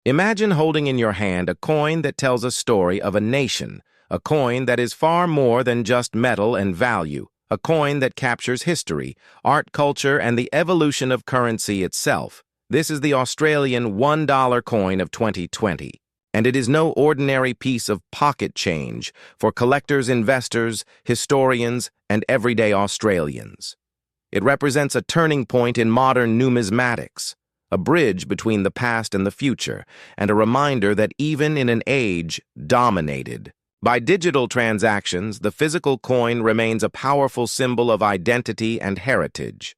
Imagine holding in your hand a coin that tells a story of a nation, a coin that is far more than just metal and value, a coin that captures history, art, culture, and the evolution of currency itself. This is the Australian $1 coin of 2020. And it is no ordinary piece of pocket change for collectors, investors, historians, and everyday Australians. It represents a turning point in modern numismatics, a bridge between the past and the future, and a reminder that even in an age dominated by digital transactions, the physical coin remains a powerful symbol of identity and heritage.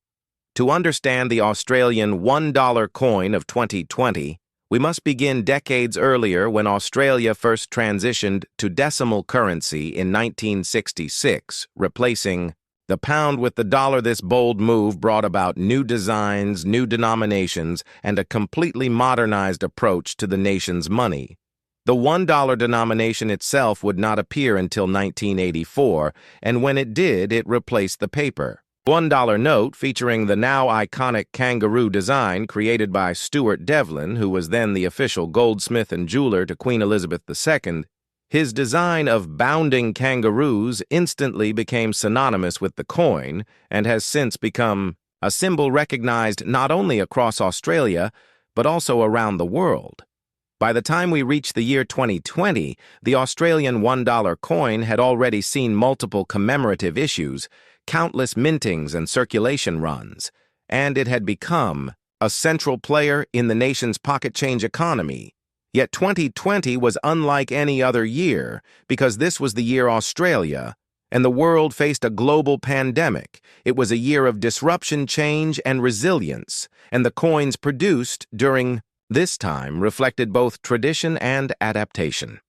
To understand the Australian $1 coin of 2020, we must begin decades earlier when Australia first transitioned to decimal currency in 1966, replacing the pound with the dollar. This bold move brought about new designs, new denominations, and a completely modernized approach to the nation's money. The $1 denomination itself would not appear until 1984, and when it did, it replaced the paper. $1 note featuring the now iconic kangaroo design created by Stuart Devlin, who was then the official goldsmith and jeweler to Queen Elizabeth II. His design of bounding kangaroos instantly became synonymous with the coin and has since become a symbol recognized not only across Australia, but also around the world. By the time we reached the year 2020, the Australian $1 coin had already seen multiple commemorative issues, countless mintings and circulation runs, and it had become a central player in the nation's pocket change economy. Yet 2020 was unlike any other year because this was the year Australia and the world faced a global pandemic. It was a year of disruption, change, and resilience, and the coins produced during this time reflected both tradition and adaptation.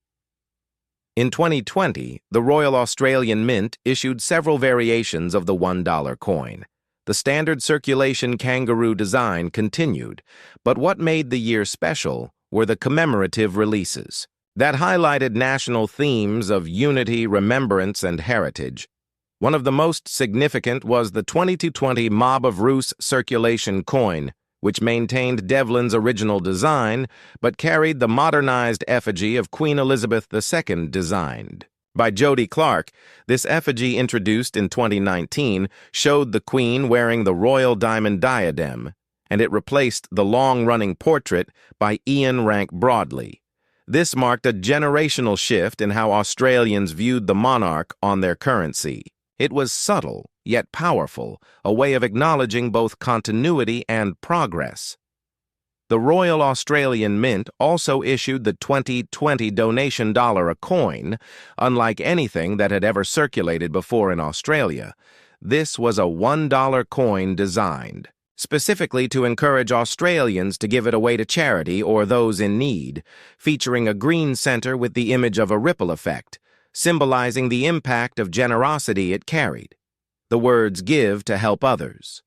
In 2020, the Royal Australian Mint issued several variations of the $1 coin. The standard circulation kangaroo design continued, but what made the year special were the commemorative releases that highlighted national themes of unity, remembrance, and heritage. One of the most significant was the 2020 Mob of Roos circulation coin, which maintained Devlin's original design, but carried the modernized effigy of Queen Elizabeth II designed by Jody Clark. This effigy, introduced in 2019, showed the Queen wearing the royal diamond diadem, and it replaced the long-running portrait by Ian Rank Broadley. This marked a generational shift in how Australians viewed the monarch on their currency. It was subtle, yet powerful, a way of acknowledging both continuity and progress. The Royal Australian Mint also issued the 2020 donation dollar, a coin, unlike anything that had ever circulated before in Australia. This was a $1 coin designed specifically to encourage Australians to give it away to charity or those in need, featuring a green center with the image of a ripple effect, symbolizing the impact of generosity it carried. The words "give to help others."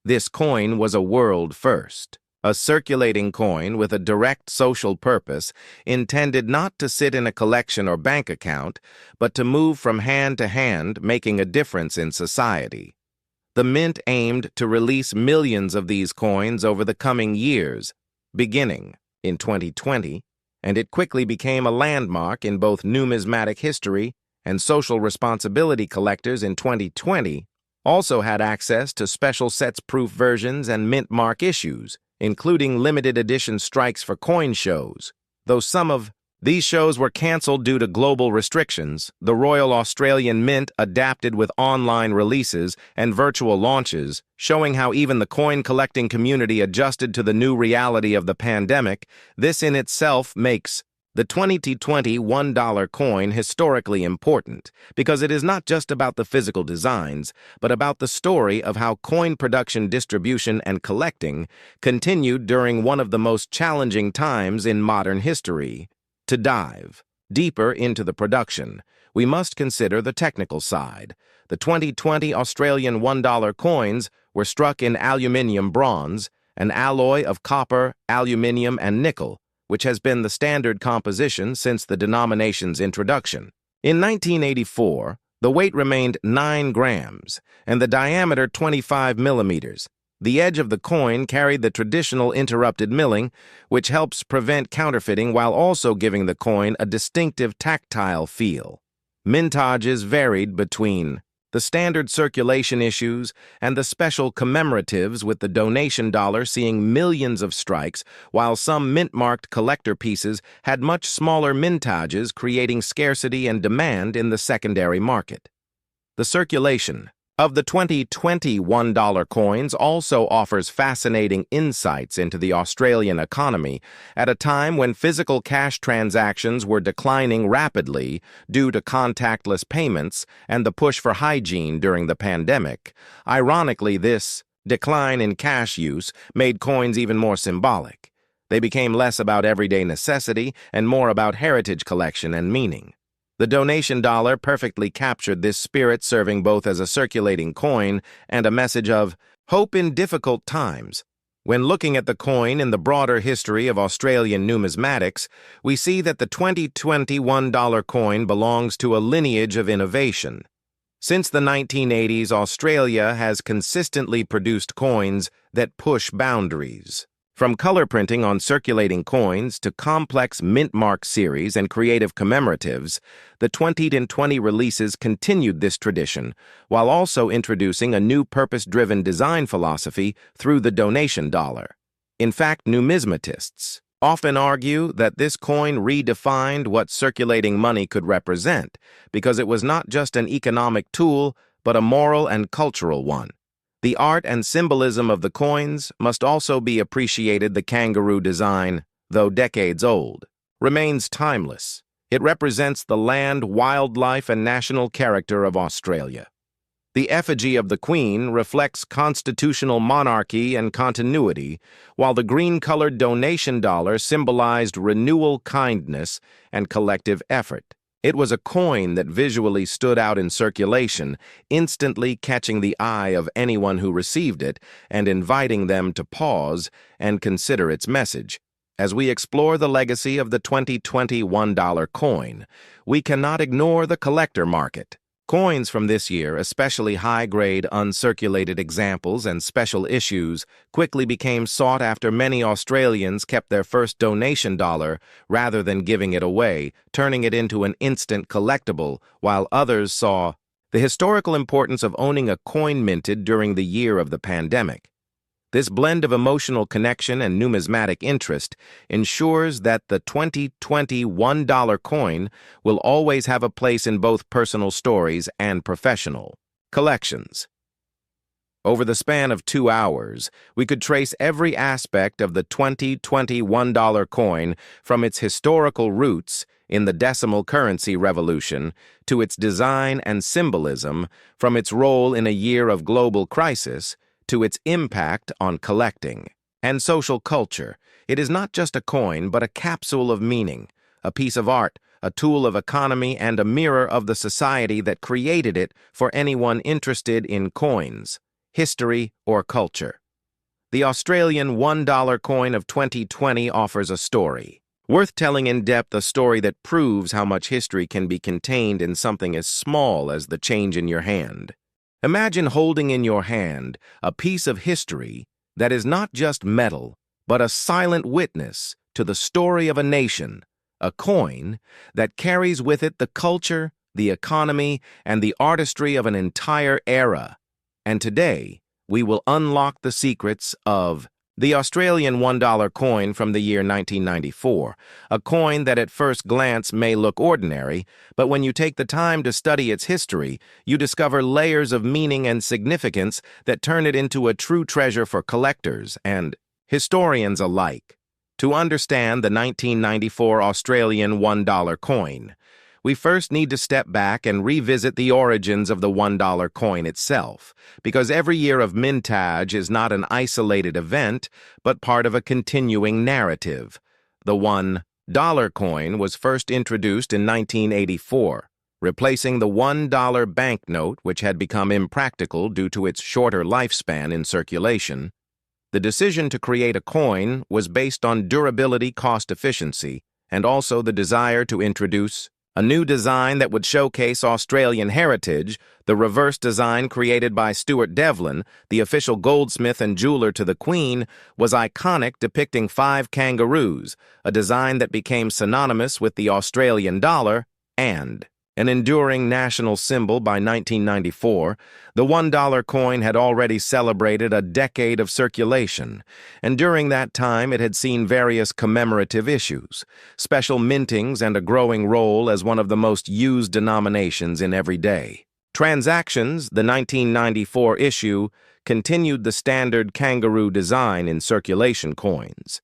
This coin was a world first, a circulating coin with a direct social purpose intended not to sit in a collection or bank account, but to move from hand to hand, making a difference in society. The Mint aimed to release millions of these coins over the coming years, beginning in 2020, and it quickly became a landmark in both numismatic history and social responsibility. Collectors in 2020 also had access to special sets-proof versions and mint mark issues, including limited edition strikes for coin shows. Though some of these shows were canceled due to global restrictions, the Royal Australian Mint adapted with online releases and virtual launches, showing how even the coin-collecting community adjusted to the new reality of the pandemic. This in itself makes the 2020 $1 coin historically important, because it is not just about the physical designs, but about the story of how coin production, distribution, and collecting continued during one of the most challenging times in modern history. To dive deeper into the production, we must consider the technical side. The 2020 Australian $1 coins were struck in aluminium bronze, an alloy of copper, aluminium, and nickel, which has been the standard composition since the denomination's introduction. In 1984, the weight remained 9 grams and the diameter 25 millimeters. The edge of the coin carried the traditional interrupted milling, which helps prevent counterfeiting while also giving the coin a distinctive tactile feel. Mintages varied between the standard circulation issues and the special commemoratives, with the donation dollar seeing millions of strikes, while some mint-marked collector pieces had much smaller mintages, creating scarcity and demand in the secondary market. The circulation of the 2020 $1 coins also offers fascinating insights into the Australian economy at a time when physical cash transactions were declining rapidly due to contactless payments and the push for hygiene during the pandemic. Ironically, this decline in cash use made coins even more symbolic. They became less about everyday necessity and more about heritage collection and meaning. The donation dollar perfectly captured this spirit, serving both as a circulating coin and a message of hope in difficult times. When looking at the coin in the broader history of Australian numismatics, we see that the 2020 $1 coin belongs to a lineage of innovation. Since the 1980s, Australia has consistently produced coins that push boundaries. From color printing on circulating coins to complex mint-mark series and creative commemoratives, the 2020 releases continued this tradition, while also introducing a new purpose-driven design philosophy through the donation dollar. In fact, numismatists often argue that this coin redefined what circulating money could represent, because it was not just an economic tool, but a moral and cultural one. The art and symbolism of the coins must also be appreciated. The kangaroo design, though decades old, remains timeless. It represents the land, wildlife, and national character of Australia. The effigy of the Queen reflects constitutional monarchy and continuity, while the green-colored donation dollar symbolized renewal, kindness, and collective effort. It was a coin that visually stood out in circulation, instantly catching the eye of anyone who received it and inviting them to pause and consider its message. As we explore the legacy of the 2020 $1 coin, we cannot ignore the collector market. Coins from this year, especially high-grade, uncirculated examples and special issues, quickly became sought after. Many Australians kept their first donation dollar rather than giving it away, turning it into an instant collectible, while others saw the historical importance of owning a coin minted during the year of the pandemic. This blend of emotional connection and numismatic interest ensures that the 2020 $1 coin will always have a place in both personal stories and professional collections. Over the span of 2 hours, we could trace every aspect of the 2020 $1 coin, from its historical roots in the decimal currency revolution to its design and symbolism, from its role in a year of global crisis to its impact on collecting and social culture. It is not just a coin, but a capsule of meaning, a piece of art, a tool of economy, and a mirror of the society that created it for anyone interested in coins, history, or culture. The Australian $1 coin of 2020 offers a story worth telling in depth, a story that proves how much history can be contained in something as small as the change in your hand. Imagine holding in your hand a piece of history that is not just metal, but a silent witness to the story of a nation, a coin that carries with it the culture, the economy, and the artistry of an entire era. And today, we will unlock the secrets of the Australian $1 coin from the year 1994, a coin that at first glance may look ordinary, but when you take the time to study its history, you discover layers of meaning and significance that turn it into a true treasure for collectors and historians alike. To understand the 1994 Australian $1 coin, we first need to step back and revisit the origins of the $1 coin itself, because every year of mintage is not an isolated event, but part of a continuing narrative. The $1 coin was first introduced in 1984, replacing the $1 banknote, which had become impractical due to its shorter lifespan in circulation. The decision to create a coin was based on durability, cost efficiency, and also the desire to introduce A new design that would showcase Australian heritage, the reverse design created by Stuart Devlin, the official goldsmith and jeweler to the Queen, was iconic, depicting 5 kangaroos, a design that became synonymous with the Australian dollar and an enduring national symbol by 1994. The $1 coin had already celebrated a decade of circulation, and during that time it had seen various commemorative issues, special mintings, and a growing role as one of the most used denominations in everyday transactions. The 1994 issue continued the standard kangaroo design in circulation coins.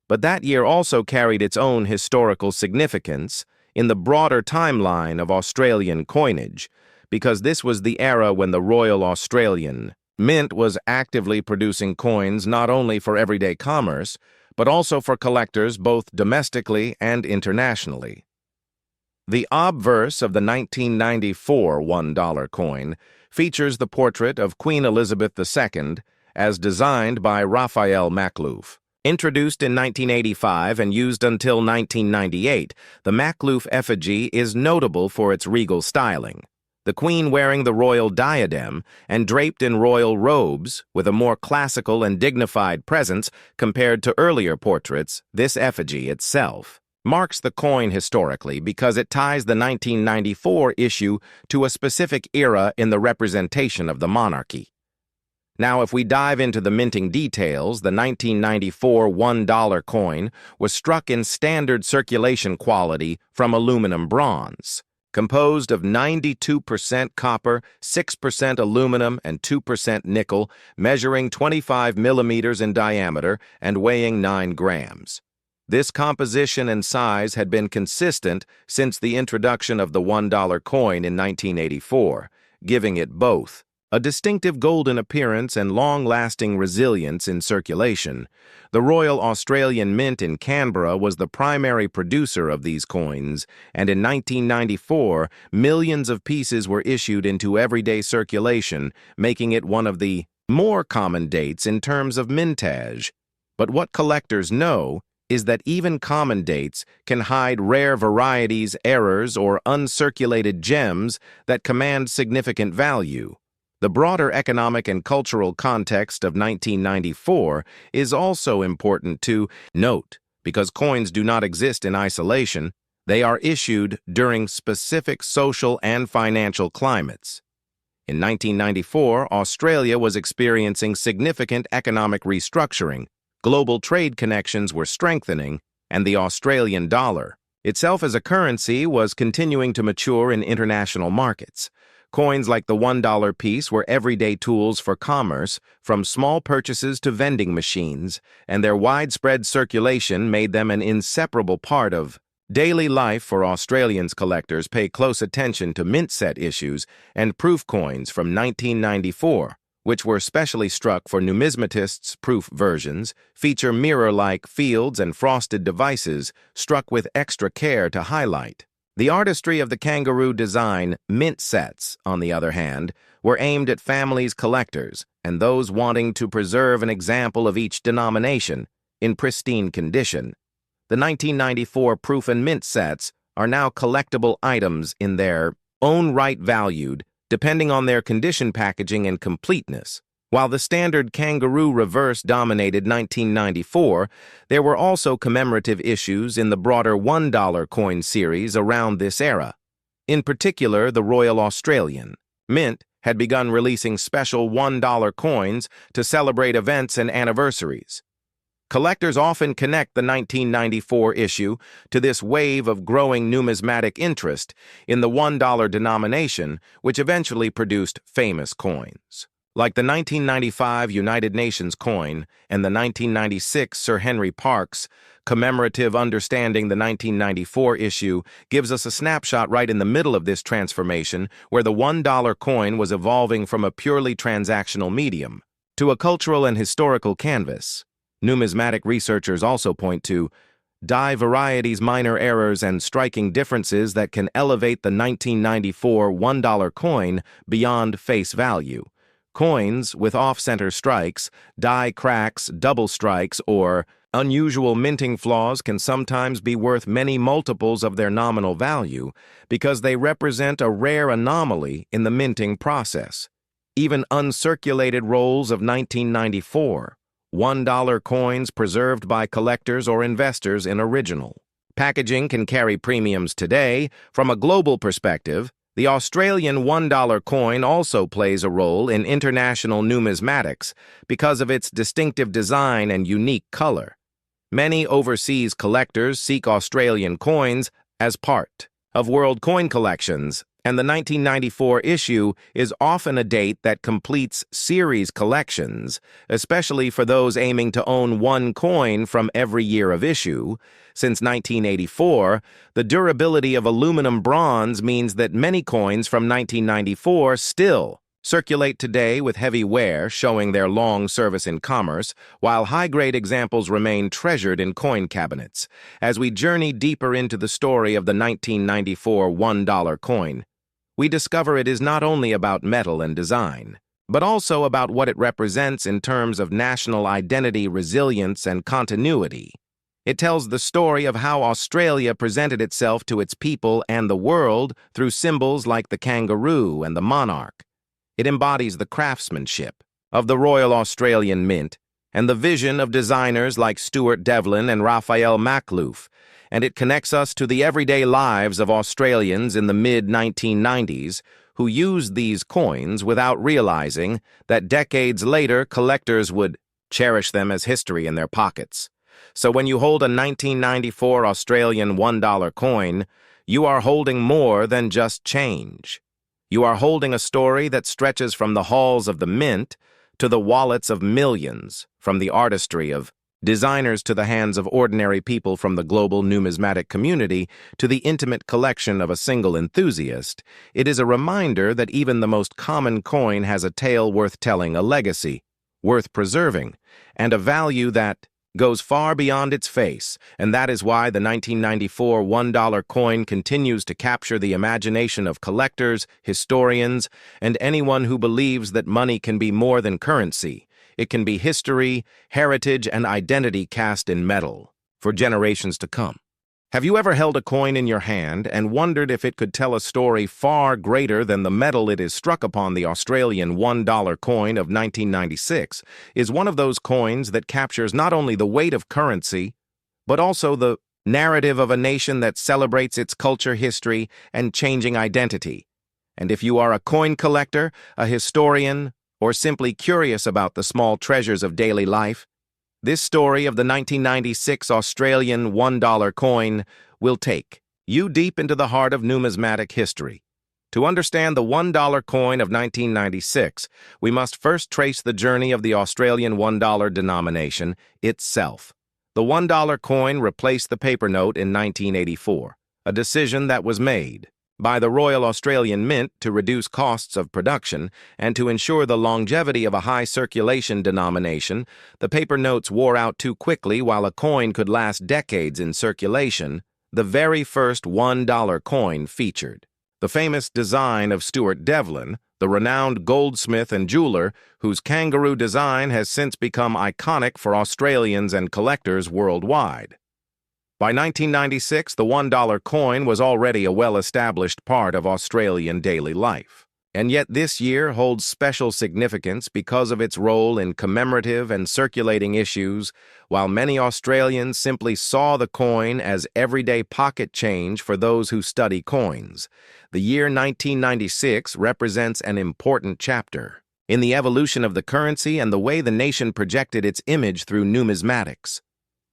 But that year also carried its own historical significance in the broader timeline of Australian coinage, because this was the era when the Royal Australian Mint was actively producing coins not only for everyday commerce, but also for collectors both domestically and internationally. The obverse of the 1994 $1 coin features the portrait of Queen Elizabeth II as designed by Raphael Makhlouf. Introduced in 1985 and used until 1998, the Makhlouf effigy is notable for its regal styling. The Queen wearing the royal diadem and draped in royal robes, with a more classical and dignified presence compared to earlier portraits, this effigy itself marks the coin historically because it ties the 1994 issue to a specific era in the representation of the monarchy. Now, if we dive into the minting details, the 1994 $1 coin was struck in standard circulation quality from aluminum bronze, composed of 92% copper, 6% aluminum, and 2% nickel, measuring 25 millimeters in diameter and weighing 9 grams. This composition and size had been consistent since the introduction of the $1 coin in 1984, giving it both a distinctive golden appearance and long-lasting resilience in circulation. The Royal Australian Mint in Canberra was the primary producer of these coins, and in 1994, millions of pieces were issued into everyday circulation, making it one of the more common dates in terms of mintage. But what collectors know is that even common dates can hide rare varieties, errors, or uncirculated gems that command significant value. The broader economic and cultural context of 1994 is also important to note, because coins do not exist in isolation. They are issued during specific social and financial climates. In 1994, Australia was experiencing significant economic restructuring, global trade connections were strengthening, and the Australian dollar itself as a currency was continuing to mature in international markets. Coins like the $1 piece were everyday tools for commerce, from small purchases to vending machines, and their widespread circulation made them an inseparable part of daily life for Australians. Collectors pay close attention to mint set issues and proof coins from 1994, which were specially struck for numismatists. Proof versions feature mirror-like fields and frosted devices struck with extra care to highlight the artistry of the kangaroo design. Mint sets, on the other hand, were aimed at families, collectors, and those wanting to preserve an example of each denomination in pristine condition. The 1994 proof and mint sets are now collectible items in their own right, valued depending on their condition, packaging, and completeness. While the standard kangaroo reverse dominated 1994, there were also commemorative issues in the broader $1 coin series around this era. In particular, the Royal Australian Mint had begun releasing special $1 coins to celebrate events and anniversaries. Collectors often connect the 1994 issue to this wave of growing numismatic interest in the $1 denomination, which eventually produced famous coins like the 1995 United Nations coin and the 1996 Sir Henry Parkes commemorative. Understanding the 1994 issue gives us a snapshot right in the middle of this transformation, where the $1 coin was evolving from a purely transactional medium to a cultural and historical canvas. Numismatic researchers also point to die varieties, minor errors, and striking differences that can elevate the 1994 $1 coin beyond face value. Coins with off-center strikes, die cracks, double strikes, or Unusual minting flaws can sometimes be worth many multiples of their nominal value because they represent a rare anomaly in the minting process. Even uncirculated rolls of 1994, $1 coins preserved by collectors or investors in original. Packaging can carry premiums today. From a global perspective, the Australian $1 coin also plays a role in international numismatics because of its distinctive design and unique color. Many overseas collectors seek Australian coins as part of world coin collections, and the 1994 issue is often a date that completes series collections, especially for those aiming to own one coin from every year of issue. Since 1984, the durability of aluminum bronze means that many coins from 1994 still circulate today with heavy wear, showing their long service in commerce, while high-grade examples remain treasured in coin cabinets. As we journey deeper into the story of the 1994 $1 coin, we discover it is not only about metal and design, but also about what it represents in terms of national identity, resilience, and continuity. It tells the story of how Australia presented itself to its people and the world through symbols like the kangaroo and the monarch. It embodies the craftsmanship of the Royal Australian Mint and the vision of designers like Stuart Devlin and Raphael Makhlouf, and it connects us to the everyday lives of Australians in the mid-1990s who used these coins without realizing that decades later collectors would cherish them as history in their pockets. So when you hold a 1994 Australian $1 coin, you are holding more than just change. You are holding a story that stretches from the halls of the Mint to the wallets of millions, from the artistry of designers to the hands of ordinary people from the global numismatic community to the intimate collection of a single enthusiast. It is a reminder that even the most common coin has a tale worth telling, a legacy worth preserving, and a value that goes far beyond its face, and that is why the 1994 $1 coin continues to capture the imagination of collectors, historians, and anyone who believes that money can be more than currency. It can be history, heritage, and identity cast in metal for generations to come. Have you ever held a coin in your hand and wondered if it could tell a story far greater than the metal it is struck upon? The Australian $1 coin of 1996 is one of those coins that captures not only the weight of currency, but also the narrative of a nation that celebrates its culture, history, and changing identity. And if you are a coin collector, a historian, or simply curious about the small treasures of daily life, this story of the 1996 Australian $1 coin will take you deep into the heart of numismatic history. To understand the $1 coin of 1996, we must first trace the journey of the Australian $1 denomination itself. The $1 coin replaced the paper note in 1984, a decision that was made by the Royal Australian Mint to reduce costs of production and to ensure the longevity of a high circulation denomination. The paper notes wore out too quickly while a coin could last decades in circulation. The very first $1 coin featured the famous design of Stuart Devlin, the renowned goldsmith and jeweler whose kangaroo design has since become iconic for Australians and collectors worldwide. By 1996, the $1 coin was already a well-established part of Australian daily life. And yet this year holds special significance because of its role in commemorative and circulating issues, while many Australians simply saw the coin as everyday pocket change for those who study coins. The year 1996 represents an important chapter in the evolution of the currency and the way the nation projected its image through numismatics.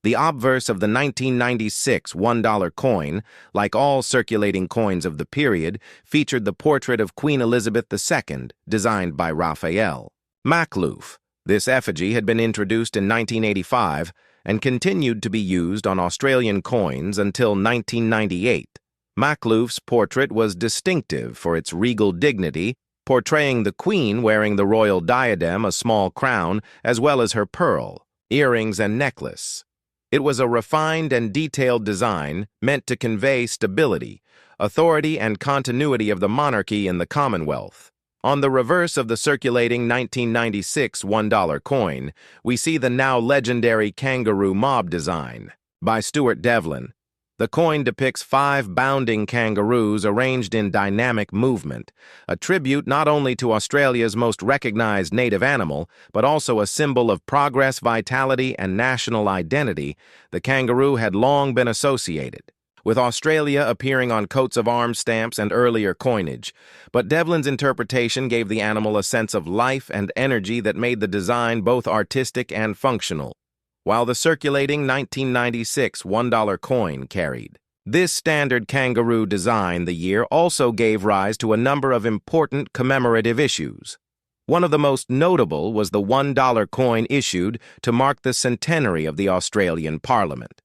The obverse of the 1996 $1 coin, like all circulating coins of the period, featured the portrait of Queen Elizabeth II, designed by Raphael Makhlouf. This effigy had been introduced in 1985 and continued to be used on Australian coins until 1998. Makhlouf's portrait was distinctive for its regal dignity, portraying the Queen wearing the royal diadem, a small crown, as well as her pearl, earrings, and necklace. It was a refined and detailed design meant to convey stability, authority, and continuity of the monarchy in the Commonwealth. On the reverse of the circulating 1996 $1 coin, we see the now legendary kangaroo mob design by Stuart Devlin. The coin depicts 5 bounding kangaroos arranged in dynamic movement, a tribute not only to Australia's most recognized native animal, but also a symbol of progress, vitality, and national identity. The kangaroo had long been associated with Australia, appearing on coats of arms stamps and earlier coinage, but Devlin's interpretation gave the animal a sense of life and energy that made the design both artistic and functional, while the circulating 1996 $1 coin carried this standard kangaroo design. The year also gave rise to a number of important commemorative issues. One of the most notable was the $1 coin issued to mark the centenary of the Australian Parliament.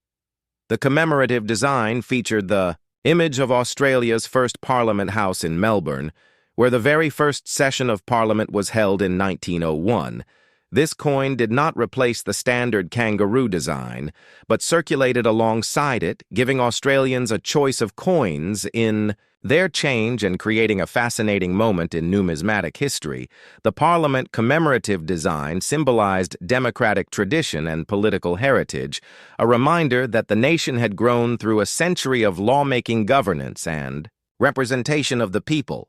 The commemorative design featured the image of Australia's first Parliament House in Melbourne, where the very first session of Parliament was held in 1901. This coin did not replace the standard kangaroo design, but circulated alongside it, giving Australians a choice of coins in their change and creating a fascinating moment in numismatic history. The Parliament commemorative design symbolized democratic tradition and political heritage, a reminder that the nation had grown through a century of lawmaking governance and representation of the people.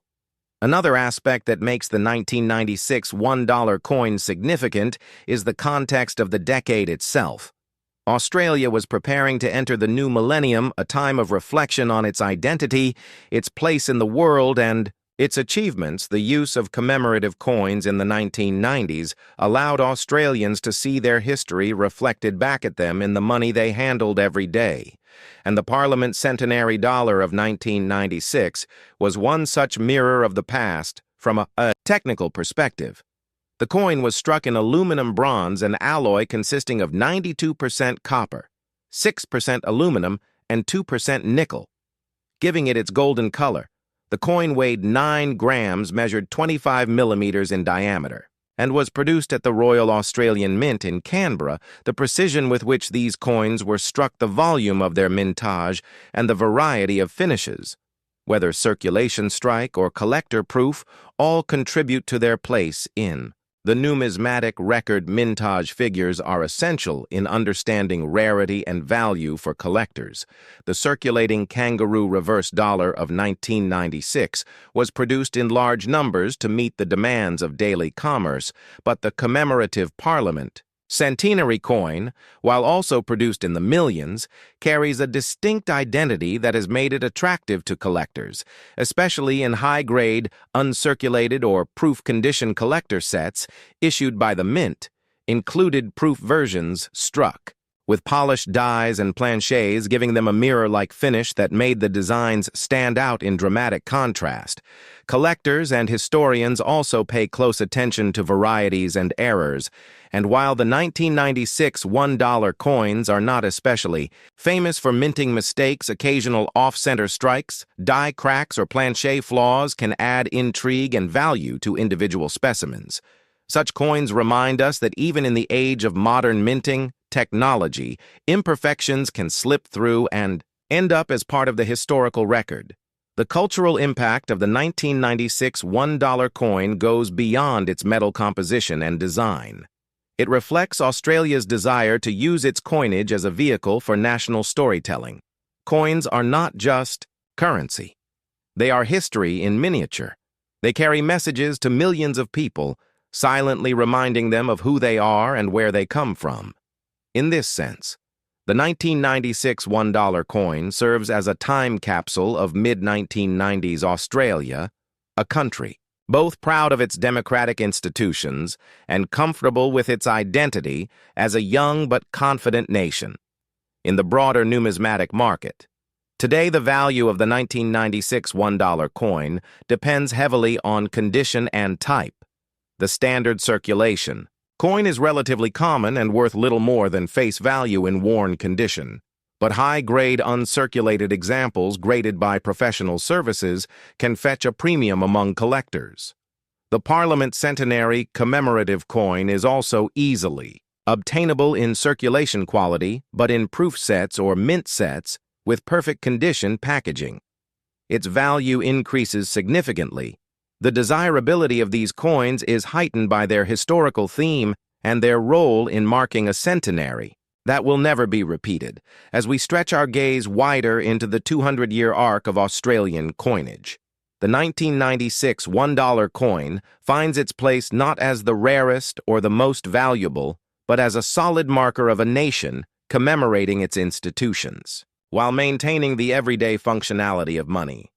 Another aspect that makes the 1996 $1 coin significant is the context of the decade itself. Australia was preparing to enter the new millennium, a time of reflection on its identity, its place in the world, and its achievements. The use of commemorative coins in the 1990s allowed Australians to see their history reflected back at them in the money they handled every day. And the Parliament Centenary Dollar of 1996 was one such mirror of the past from a technical perspective. The coin was struck in aluminum bronze, an alloy consisting of 92% copper, 6% aluminum, and 2% nickel, giving it its golden color. The coin weighed 9 grams, measured 25 millimeters in diameter, and was produced at the Royal Australian Mint in Canberra. The precision with which these coins were struck, the volume of their mintage, and the variety of finishes, whether circulation strike or collector proof, all contribute to their place in the numismatic record. Mintage figures are essential in understanding rarity and value for collectors. The circulating kangaroo reverse dollar of 1996 was produced in large numbers to meet the demands of daily commerce, but the commemorative Parliament centenary coin, while also produced in the millions, carries a distinct identity that has made it attractive to collectors, especially in high-grade, uncirculated or proof condition collector sets issued by the Mint. Included proof versions struck with polished dies and planchets, giving them a mirror-like finish that made the designs stand out in dramatic contrast. Collectors and historians also pay close attention to varieties and errors, and while the 1996 $1 coins are not especially famous for minting mistakes, occasional off-center strikes, die cracks, or planchet flaws can add intrigue and value to individual specimens. Such coins remind us that even in the age of modern minting technology, imperfections can slip through and end up as part of the historical record. The cultural impact of the 1996 $1 coin goes beyond its metal composition and design. It reflects Australia's desire to use its coinage as a vehicle for national storytelling. Coins are not just currency. They are history in miniature. They carry messages to millions of people, silently reminding them of who they are and where they come from. In this sense, the 1996 $1 coin serves as a time capsule of mid-1990s Australia, a country both proud of its democratic institutions and comfortable with its identity as a young but confident nation. In the broader numismatic market, today the value of the 1996 $1 coin depends heavily on condition and type. The standard circulation coin is relatively common and worth little more than face value in worn condition, but high-grade uncirculated examples graded by professional services can fetch a premium among collectors. The Parliament Centenary commemorative coin is also easily obtainable in circulation quality, but in proof sets or mint sets with perfect condition packaging. Its value increases significantly The desirability of these coins is heightened by their historical theme and their role in marking a centenary that will never be repeated, as we stretch our gaze wider into the 200-year arc of Australian coinage. The 1996 $1 coin finds its place not as the rarest or the most valuable, but as a solid marker of a nation commemorating its institutions, while maintaining the everyday functionality of money.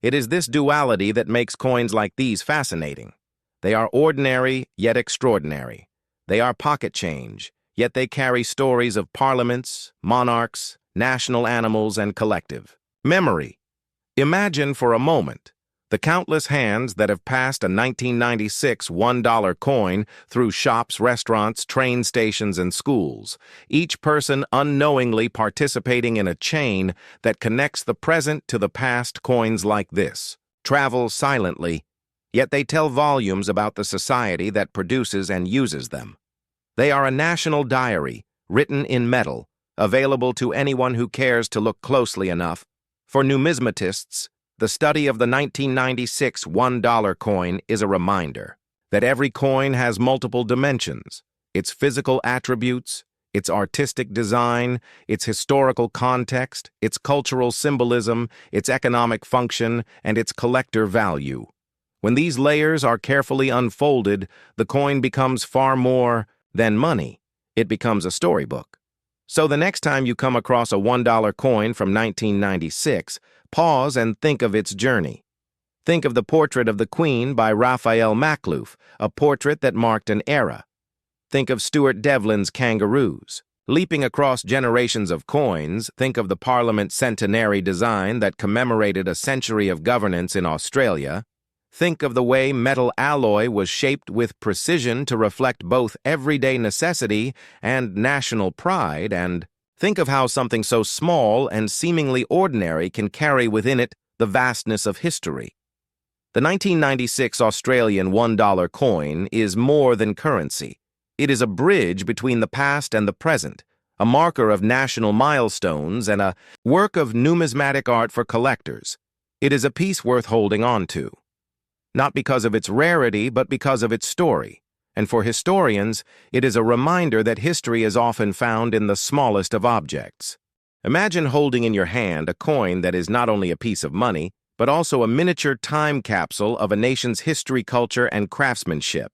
It is this duality that makes coins like these fascinating. They are ordinary, yet extraordinary. They are pocket change, yet they carry stories of parliaments, monarchs, national animals, and collective memory. Imagine for a moment the countless hands that have passed a 1996 $1 coin through shops, restaurants, train stations, and schools, each person unknowingly participating in a chain that connects the present to the past. Coins like this travel silently, yet they tell volumes about the society that produces and uses them. They are a national diary, written in metal, available to anyone who cares to look closely enough. For numismatists, the study of the 1996 $1 coin is a reminder that every coin has multiple dimensions: its physical attributes, its artistic design, its historical context, its cultural symbolism, its economic function, and its collector value. When these layers are carefully unfolded, the coin becomes far more than money. It becomes a storybook. So the next time you come across a $1 coin from 1996, pause and think of its journey. Think of the portrait of the Queen by Raphael Makhlouf, a portrait that marked an era. Think of Stuart Devlin's kangaroos. Leaping across generations of coins, think of the Parliament centenary design that commemorated a century of governance in Australia. Think of the way metal alloy was shaped with precision to reflect both everyday necessity and national pride, and think of how something so small and seemingly ordinary can carry within it the vastness of history. The 1996 Australian $1 coin is more than currency. It is a bridge between the past and the present, a marker of national milestones, and a work of numismatic art for collectors. It is a piece worth holding on to, not because of its rarity, but because of its story. And for historians, it is a reminder that history is often found in the smallest of objects. Imagine holding in your hand a coin that is not only a piece of money, but also a miniature time capsule of a nation's history, culture, and craftsmanship.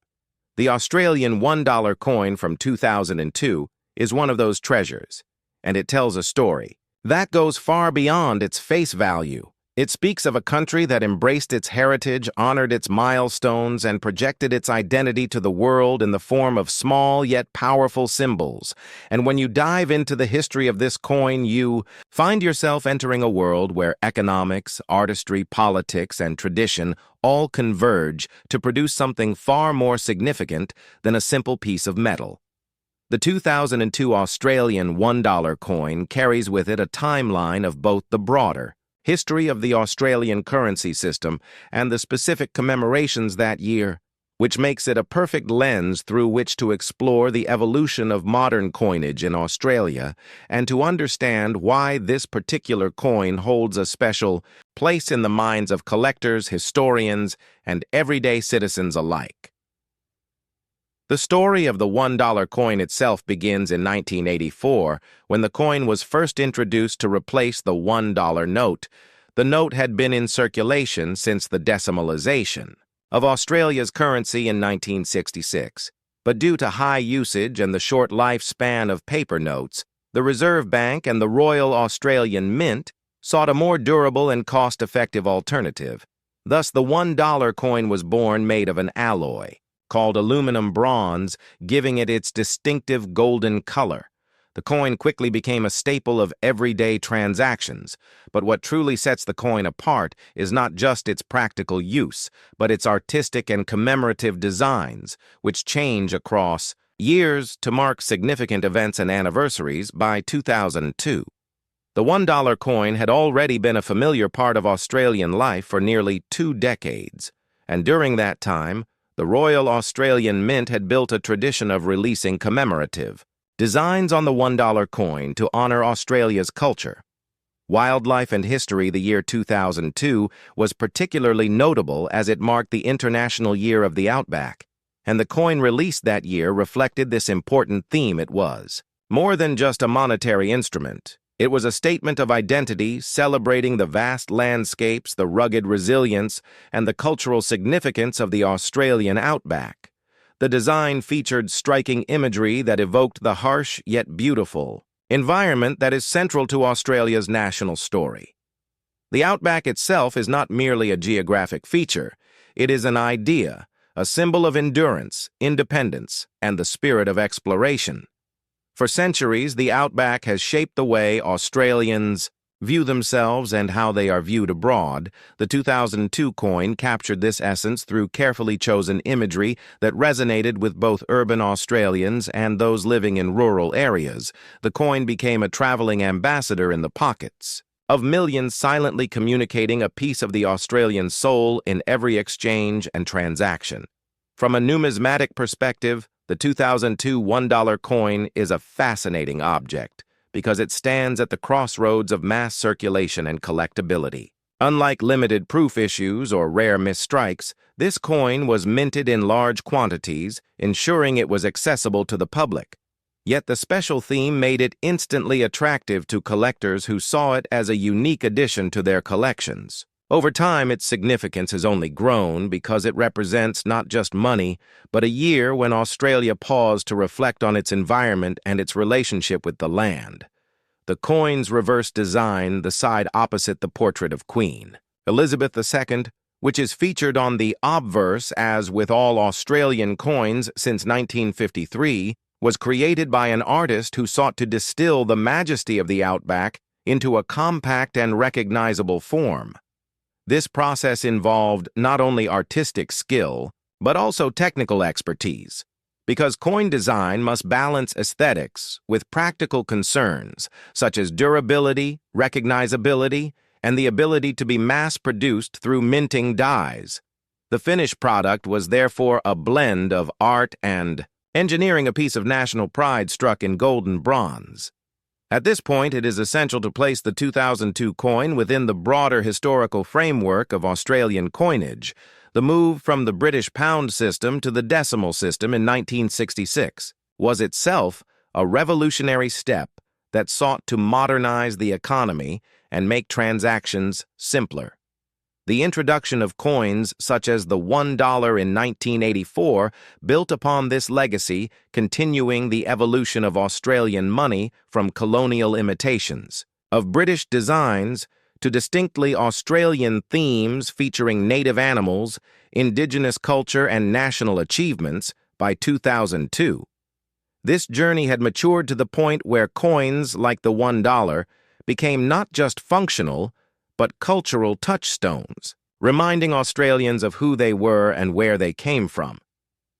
The Australian $1 coin from 2002 is one of those treasures, and it tells a story that goes far beyond its face value. It speaks of a country that embraced its heritage, honored its milestones, and projected its identity to the world in the form of small yet powerful symbols. And when you dive into the history of this coin, you find yourself entering a world where economics, artistry, politics, and tradition all converge to produce something far more significant than a simple piece of metal. The 2002 Australian $1 coin carries with it a timeline of both the broader history of the Australian currency system and the specific commemorations that year, which makes it a perfect lens through which to explore the evolution of modern coinage in Australia and to understand why this particular coin holds a special place in the minds of collectors, historians, and everyday citizens alike. The story of the $1 coin itself begins in 1984, when the coin was first introduced to replace the $1 note. The note had been in circulation since the decimalisation of Australia's currency in 1966, but due to high usage and the short lifespan of paper notes, the Reserve Bank and the Royal Australian Mint sought a more durable and cost-effective alternative. Thus, the $1 coin was born made of an alloy called aluminum bronze, giving it its distinctive golden color. The coin quickly became a staple of everyday transactions, but what truly sets the coin apart is not just its practical use, but its artistic and commemorative designs, which change across years to mark significant events and anniversaries. By 2002, the $1 coin had already been a familiar part of Australian life for nearly 2 decades, and during that time, the Royal Australian Mint had built a tradition of releasing commemorative designs on the $1 coin to honor Australia's culture. Wildlife and History, the year 2002, was particularly notable as it marked the International Year of the Outback, and the coin released that year reflected this important theme. It was more than just a monetary instrument. It was a statement of identity, celebrating the vast landscapes, the rugged resilience, and the cultural significance of the Australian outback. The design featured striking imagery that evoked the harsh yet beautiful environment that is central to Australia's national story. The outback itself is not merely a geographic feature. It is an idea, a symbol of endurance, independence, and the spirit of exploration. For centuries, the outback has shaped the way Australians view themselves and how they are viewed abroad. The 2002 coin captured this essence through carefully chosen imagery that resonated with both urban Australians and those living in rural areas. The coin became a traveling ambassador in the pockets of millions, silently communicating a piece of the Australian soul in every exchange and transaction. From a numismatic perspective, the 2002 $1 coin is a fascinating object because it stands at the crossroads of mass circulation and collectability. Unlike limited proof issues or rare misstrikes, this coin was minted in large quantities, ensuring it was accessible to the public. Yet the special theme made it instantly attractive to collectors who saw it as a unique addition to their collections. Over time, its significance has only grown because it represents not just money, but a year when Australia paused to reflect on its environment and its relationship with the land. The coin's reverse design, the side opposite the portrait of Queen Elizabeth II, which is featured on the obverse as with all Australian coins since 1953, was created by an artist who sought to distill the majesty of the outback into a compact and recognizable form. This process involved not only artistic skill, but also technical expertise, because coin design must balance aesthetics with practical concerns such as durability, recognizability, and the ability to be mass-produced through minting dyes. The finished product was therefore a blend of art and engineering, a piece of national pride struck in golden bronze. At this point, it is essential to place the 2002 coin within the broader historical framework of Australian coinage. The move from the British pound system to the decimal system in 1966 was itself a revolutionary step that sought to modernize the economy and make transactions simpler. The introduction of coins such as the $1 in 1984 built upon this legacy, continuing the evolution of Australian money from colonial imitations of British designs to distinctly Australian themes featuring native animals, indigenous culture, and national achievements by 2002. This journey had matured to the point where coins like the $1 became not just functional, but cultural touchstones, reminding Australians of who they were and where they came from.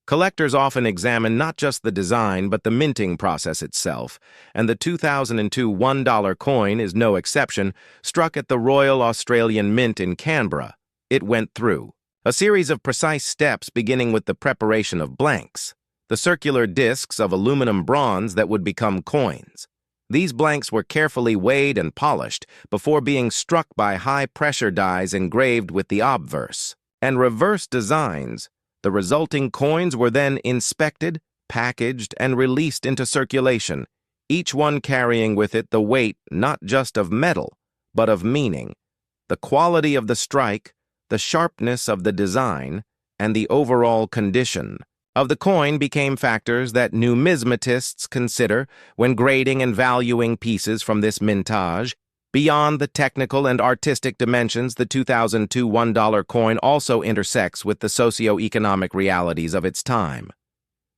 Collectors often examine not just the design but the minting process itself, and the 2002 $1 coin is no exception. Struck at the Royal Australian Mint in Canberra, it went through a series of precise steps, beginning with the preparation of blanks, the circular discs of aluminum bronze that would become coins. These blanks were carefully weighed and polished before being struck by high-pressure dies engraved with the obverse and reverse designs. The resulting coins were then inspected, packaged, and released into circulation, each one carrying with it the weight not just of metal, but of meaning. The quality of the strike, the sharpness of the design, and the overall condition of the coin became factors that numismatists consider when grading and valuing pieces from this mintage. Beyond the technical and artistic dimensions, the 2002 $1 coin also intersects with the socio-economic realities of its time.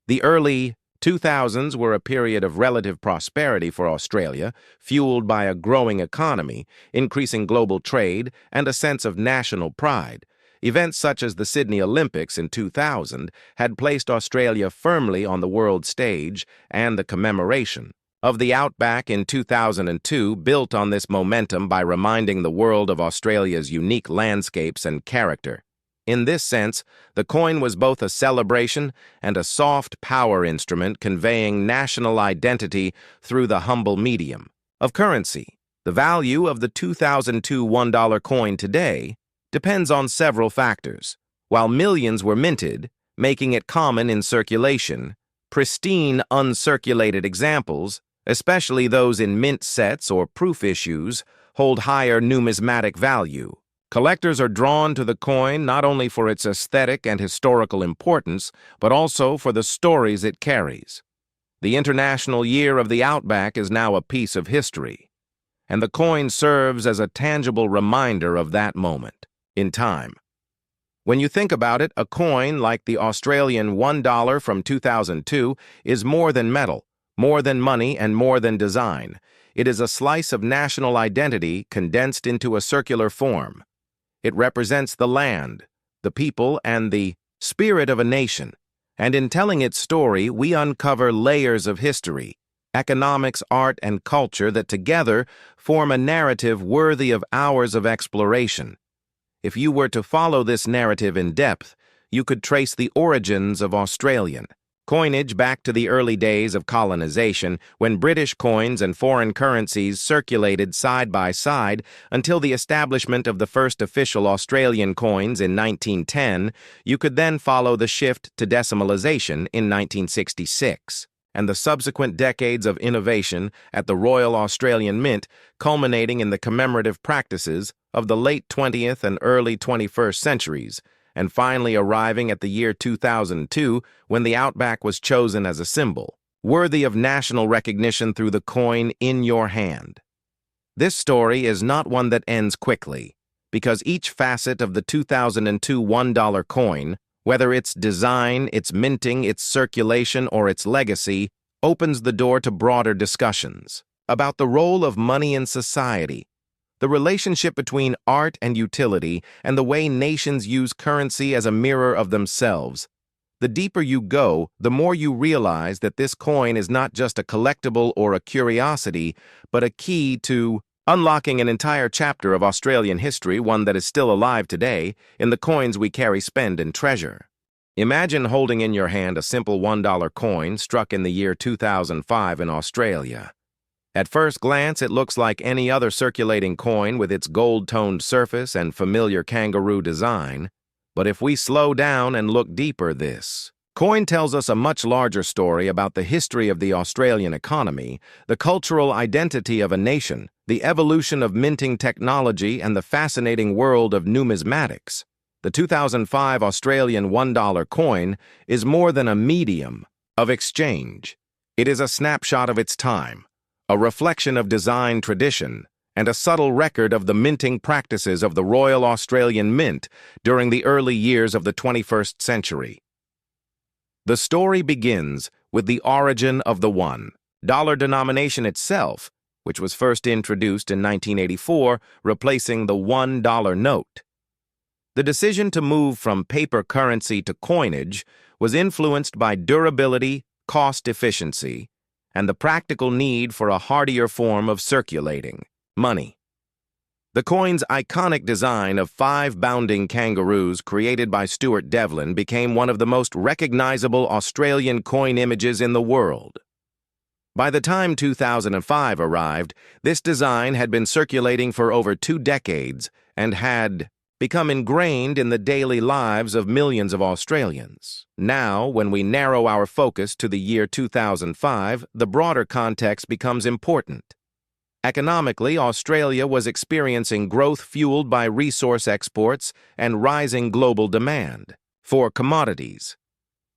The early 2000s were a period of relative prosperity for Australia, fueled by a growing economy, increasing global trade, and a sense of national pride. Events such as the Sydney Olympics in 2000 had placed Australia firmly on the world stage, and the commemoration of the Outback in 2002 built on this momentum by reminding the world of Australia's unique landscapes and character. In this sense, the coin was both a celebration and a soft power instrument conveying national identity through the humble medium of currency. The value of the 2002 $1 coin today depends on several factors. While millions were minted, making it common in circulation, pristine uncirculated examples, especially those in mint sets or proof issues, hold higher numismatic value. Collectors are drawn to the coin not only for its aesthetic and historical importance, but also for the stories it carries. The International Year of the Outback is now a piece of history, and the coin serves as a tangible reminder of that moment in time. When you think about it, a coin like the Australian $1 from 2002 is more than metal, more than money, and more than design. It is a slice of national identity condensed into a circular form. It represents the land, the people, and the spirit of a nation. And in telling its story, we uncover layers of history, economics, art, and culture that together form a narrative worthy of hours of exploration. If you were to follow this narrative in depth, you could trace the origins of Australian coinage back to the early days of colonization, when British coins and foreign currencies circulated side by side until the establishment of the first official Australian coins in 1910. You could then follow the shift to decimalization in 1966, and the subsequent decades of innovation at the Royal Australian Mint, culminating in the commemorative practices of the late 20th and early 21st centuries, and finally arriving at the year 2002 when the Outback was chosen as a symbol, worthy of national recognition through the coin in your hand. This story is not one that ends quickly, because each facet of the 2002 $1 coin, whether its design, its minting, its circulation, or its legacy, opens the door to broader discussions about the role of money in society, the relationship between art and utility, and the way nations use currency as a mirror of themselves. The deeper you go, the more you realize that this coin is not just a collectible or a curiosity, but a key to unlocking an entire chapter of Australian history, one that is still alive today, in the coins we carry, spend, and treasure. Imagine holding in your hand a simple $1 coin struck in the year 2005 in Australia. At first glance, it looks like any other circulating coin with its gold-toned surface and familiar kangaroo design. But if we slow down and look deeper, this coin tells us a much larger story about the history of the Australian economy, the cultural identity of a nation, the evolution of minting technology, and the fascinating world of numismatics. The 2005 Australian $1 coin is more than a medium of exchange. It is a snapshot of its time, a reflection of design tradition, and a subtle record of the minting practices of the Royal Australian Mint during the early years of the 21st century. The story begins with the origin of the $1 denomination itself, which was first introduced in 1984, replacing the $1 note. The decision to move from paper currency to coinage was influenced by durability, cost efficiency, and the practical need for a hardier form of circulating money. The coin's iconic design of 5 bounding kangaroos created by Stuart Devlin became one of the most recognizable Australian coin images in the world. By the time 2005 arrived, this design had been circulating for over 2 decades and had become ingrained in the daily lives of millions of Australians. Now, when we narrow our focus to the year 2005, the broader context becomes important. Economically, Australia was experiencing growth fueled by resource exports and rising global demand for commodities.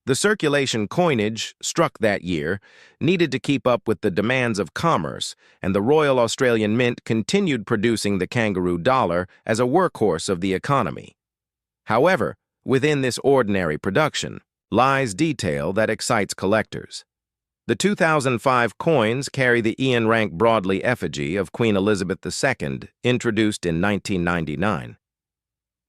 The circulation coinage, struck that year, needed to keep up with the demands of commerce, and the Royal Australian Mint continued producing the kangaroo dollar as a workhorse of the economy. However, within this ordinary production lies detail that excites collectors. The 2005 coins carry the Ian Rank Broadley effigy of Queen Elizabeth II, introduced in 1999.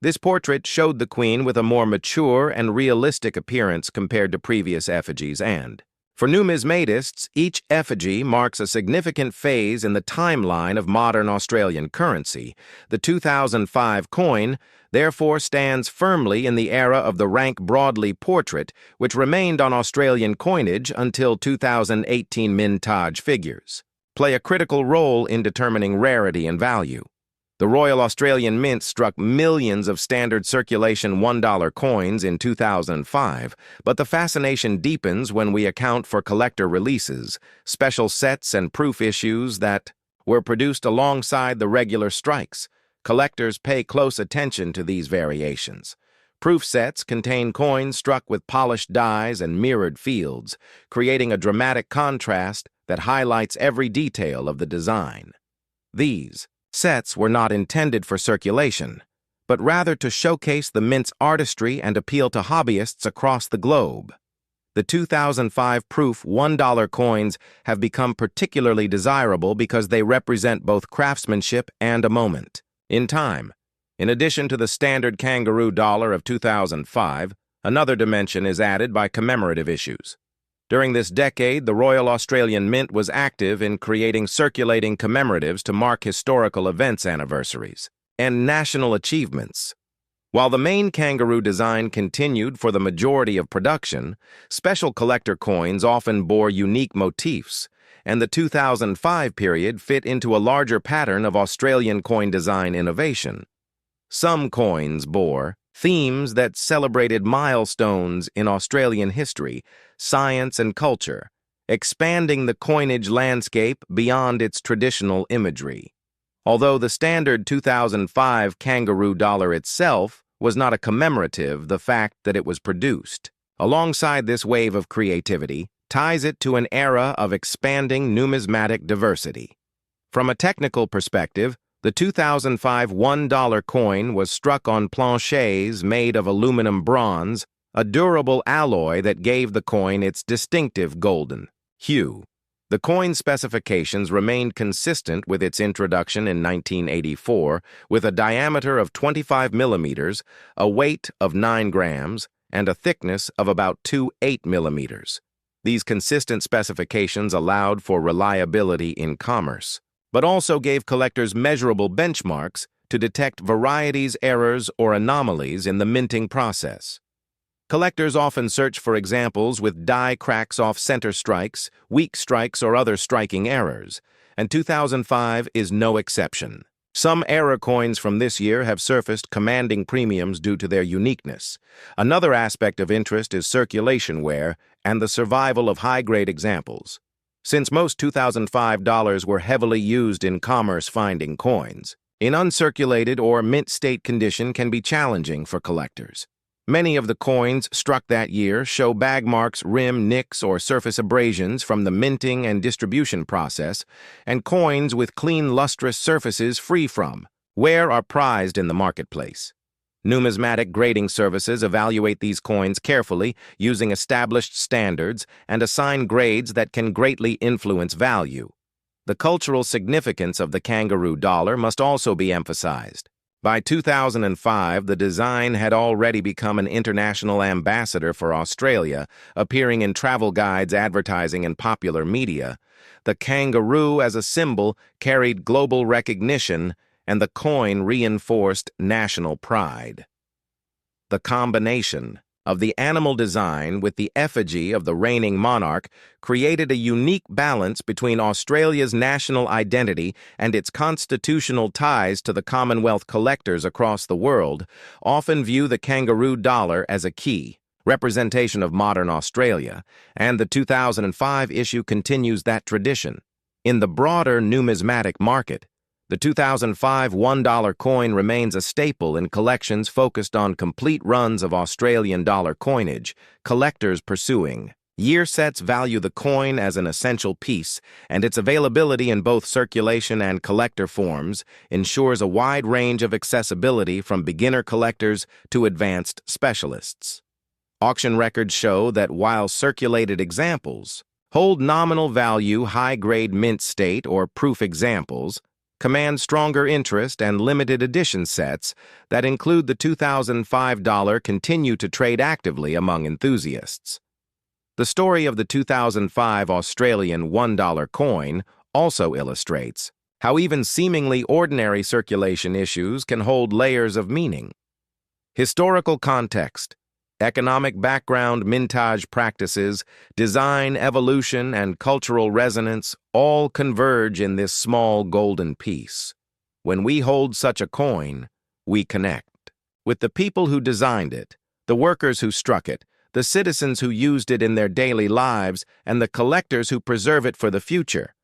This portrait showed the Queen with a more mature and realistic appearance compared to previous effigies, and, for numismatists, each effigy marks a significant phase in the timeline of modern Australian currency. The 2005 coin, therefore, stands firmly in the era of the Rank Broadley portrait, which remained on Australian coinage until 2018 mintage figures. play a critical role in determining rarity and value. The Royal Australian Mint struck millions of standard circulation $1 coins in 2005, but the fascination deepens when we account for collector releases, special sets and proof issues that were produced alongside the regular strikes. Collectors pay close attention to these variations. Proof sets contain coins struck with polished dies and mirrored fields, creating a dramatic contrast that highlights every detail of the design. These sets were not intended for circulation, but rather to showcase the mint's artistry and appeal to hobbyists across the globe. The 2005 proof $1 coins have become particularly desirable because they represent both craftsmanship and a moment in time. In addition to the standard kangaroo dollar of 2005, another dimension is added by commemorative issues. During this decade, the Royal Australian Mint was active in creating circulating commemoratives to mark historical events, anniversaries, and national achievements. While the main kangaroo design continued for the majority of production, special collector coins often bore unique motifs, and the 2005 period fit into a larger pattern of Australian coin design innovation. Some coins bore themes that celebrated milestones in Australian history, science, and culture, expanding the coinage landscape beyond its traditional imagery. Although the standard 2005 kangaroo dollar itself was not a commemorative, the fact that it was produced, alongside this wave of creativity, ties it to an era of expanding numismatic diversity. From a technical perspective, the 2005 $1 coin was struck on planchets made of aluminum bronze, a durable alloy that gave the coin its distinctive golden hue. The coin specifications remained consistent with its introduction in 1984, with a diameter of 25 millimeters, a weight of 9 grams, and a thickness of about 2.8 millimeters. These consistent specifications allowed for reliability in commerce, but also gave collectors measurable benchmarks to detect varieties, errors, or anomalies in the minting process. Collectors often search for examples with die cracks off center strikes, weak strikes, or other striking errors, and 2005 is no exception. Some error coins from this year have surfaced, commanding premiums due to their uniqueness. Another aspect of interest is circulation wear and the survival of high-grade examples. Since most 2005 dollars were heavily used in commerce, finding coins in uncirculated or mint state condition can be challenging for collectors. Many of the coins struck that year show bag marks, rim nicks, or surface abrasions from the minting and distribution process, and coins with clean, lustrous surfaces free from wear are prized in the marketplace. Numismatic grading services evaluate these coins carefully using established standards and assign grades that can greatly influence value. The cultural significance of the kangaroo dollar must also be emphasized. By 2005, the design had already become an international ambassador for Australia, appearing in travel guides, advertising, and popular media. The kangaroo as a symbol carried global recognition, and the coin reinforced national pride. The combination of the animal design with the effigy of the reigning monarch created a unique balance between Australia's national identity and its constitutional ties to the Commonwealth. Collectors across the world often view the kangaroo dollar as a key representation of modern Australia, and the 2005 issue continues that tradition. In the broader numismatic market, the 2005 $1 coin remains a staple in collections focused on complete runs of Australian dollar coinage. Collectors pursuing year sets value the coin as an essential piece, and its availability in both circulation and collector forms ensures a wide range of accessibility from beginner collectors to advanced specialists. Auction records show that while circulated examples hold nominal value, high-grade mint state or proof examples command stronger interest, and limited edition sets that include the 2005 dollar continue to trade actively among enthusiasts. The story of the 2005 Australian $1 coin also illustrates how even seemingly ordinary circulation issues can hold layers of meaning. Historical context. Economic background, mintage practices, design evolution, and cultural resonance all converge in this small golden piece. When we hold such a coin, we connect with the people who designed it, the workers who struck it, the citizens who used it in their daily lives, and the collectors who preserve it for the future.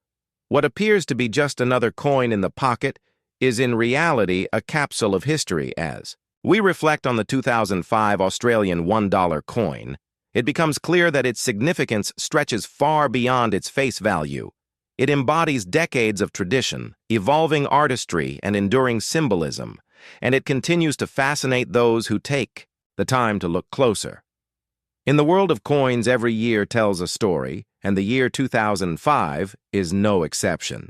What appears to be just another coin in the pocket is in reality a capsule of history. As we reflect on the 2005 Australian $1 coin, it becomes clear that its significance stretches far beyond its face value. It embodies decades of tradition, evolving artistry, and enduring symbolism, and it continues to fascinate those who take the time to look closer. In the world of coins, every year tells a story, and the year 2005 is no exception.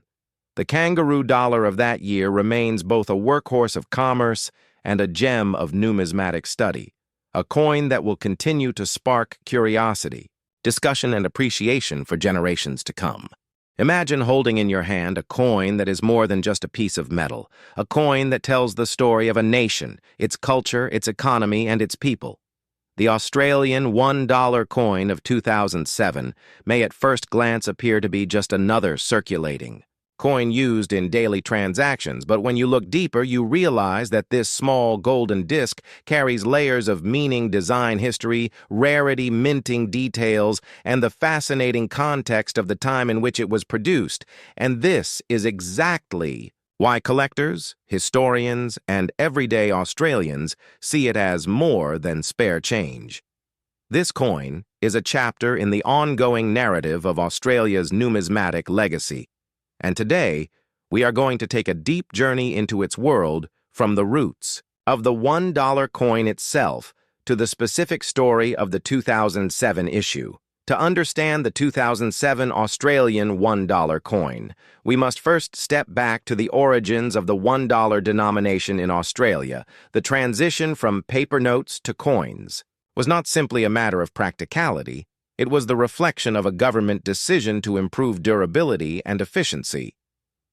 The kangaroo dollar of that year remains both a workhorse of commerce and a gem of numismatic study, a coin that will continue to spark curiosity, discussion, and appreciation for generations to come. Imagine holding in your hand a coin that is more than just a piece of metal, a coin that tells the story of a nation, its culture, its economy, and its people. The Australian $1 coin of 2007 may at first glance appear to be just another circulating coin used in daily transactions, but when you look deeper, you realize that this small golden disc carries layers of meaning, design history, rarity, minting details, and the fascinating context of the time in which it was produced. And this is exactly why collectors, historians, and everyday Australians see it as more than spare change. This coin is a chapter in the ongoing narrative of Australia's numismatic legacy. And today, we are going to take a deep journey into its world, from the roots of the $1 coin itself to the specific story of the 2007 issue. To understand the 2007 Australian $1 coin, we must first step back to the origins of the $1 denomination in Australia. The transition from paper notes to coins was not simply a matter of practicality. It was the reflection of a government decision to improve durability and efficiency.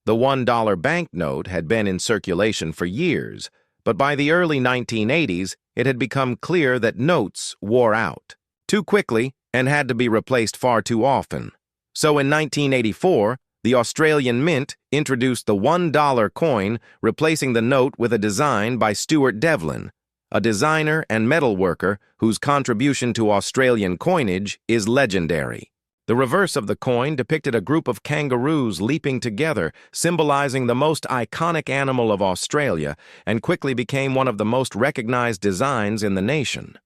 The $1 banknote had been in circulation for years, but by the early 1980s, it had become clear that notes wore out too quickly and had to be replaced far too often. So in 1984, the Australian Mint introduced the $1 coin, replacing the note with a design by Stuart Devlin, a designer and metal worker whose contribution to Australian coinage is legendary. The reverse of the coin depicted a group of kangaroos leaping together, symbolizing the most iconic animal of Australia, and quickly became one of the most recognized designs in the nation.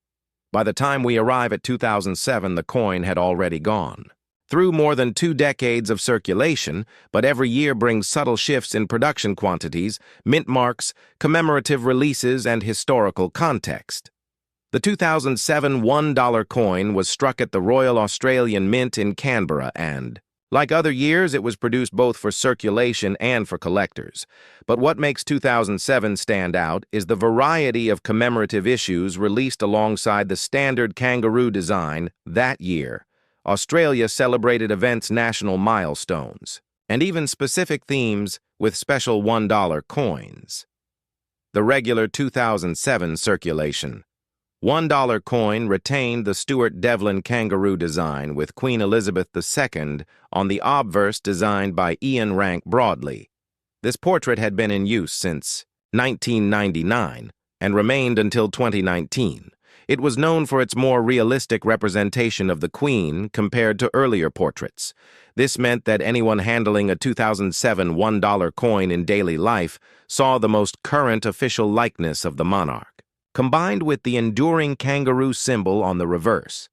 By the time we arrive at 2007, the coin had already gone through more than 2 decades of circulation, but every year brings subtle shifts in production quantities, mint marks, commemorative releases, and historical context. The 2007 $1 coin was struck at the Royal Australian Mint in Canberra and, like other years, it was produced both for circulation and for collectors. But what makes 2007 stand out is the variety of commemorative issues released alongside the standard kangaroo design that year. Australia celebrated events' national milestones, and even specific themes with special $1 coins. The regular 2007 circulation $1 coin retained the Stuart Devlin kangaroo design with Queen Elizabeth II on the obverse designed by Ian Rank Broadley. This portrait had been in use since 1999 and remained until 2019. It was known for its more realistic representation of the Queen compared to earlier portraits. This meant that anyone handling a 2007 $1 coin in daily life saw the most current official likeness of the monarch, combined with the enduring kangaroo symbol on the reverse.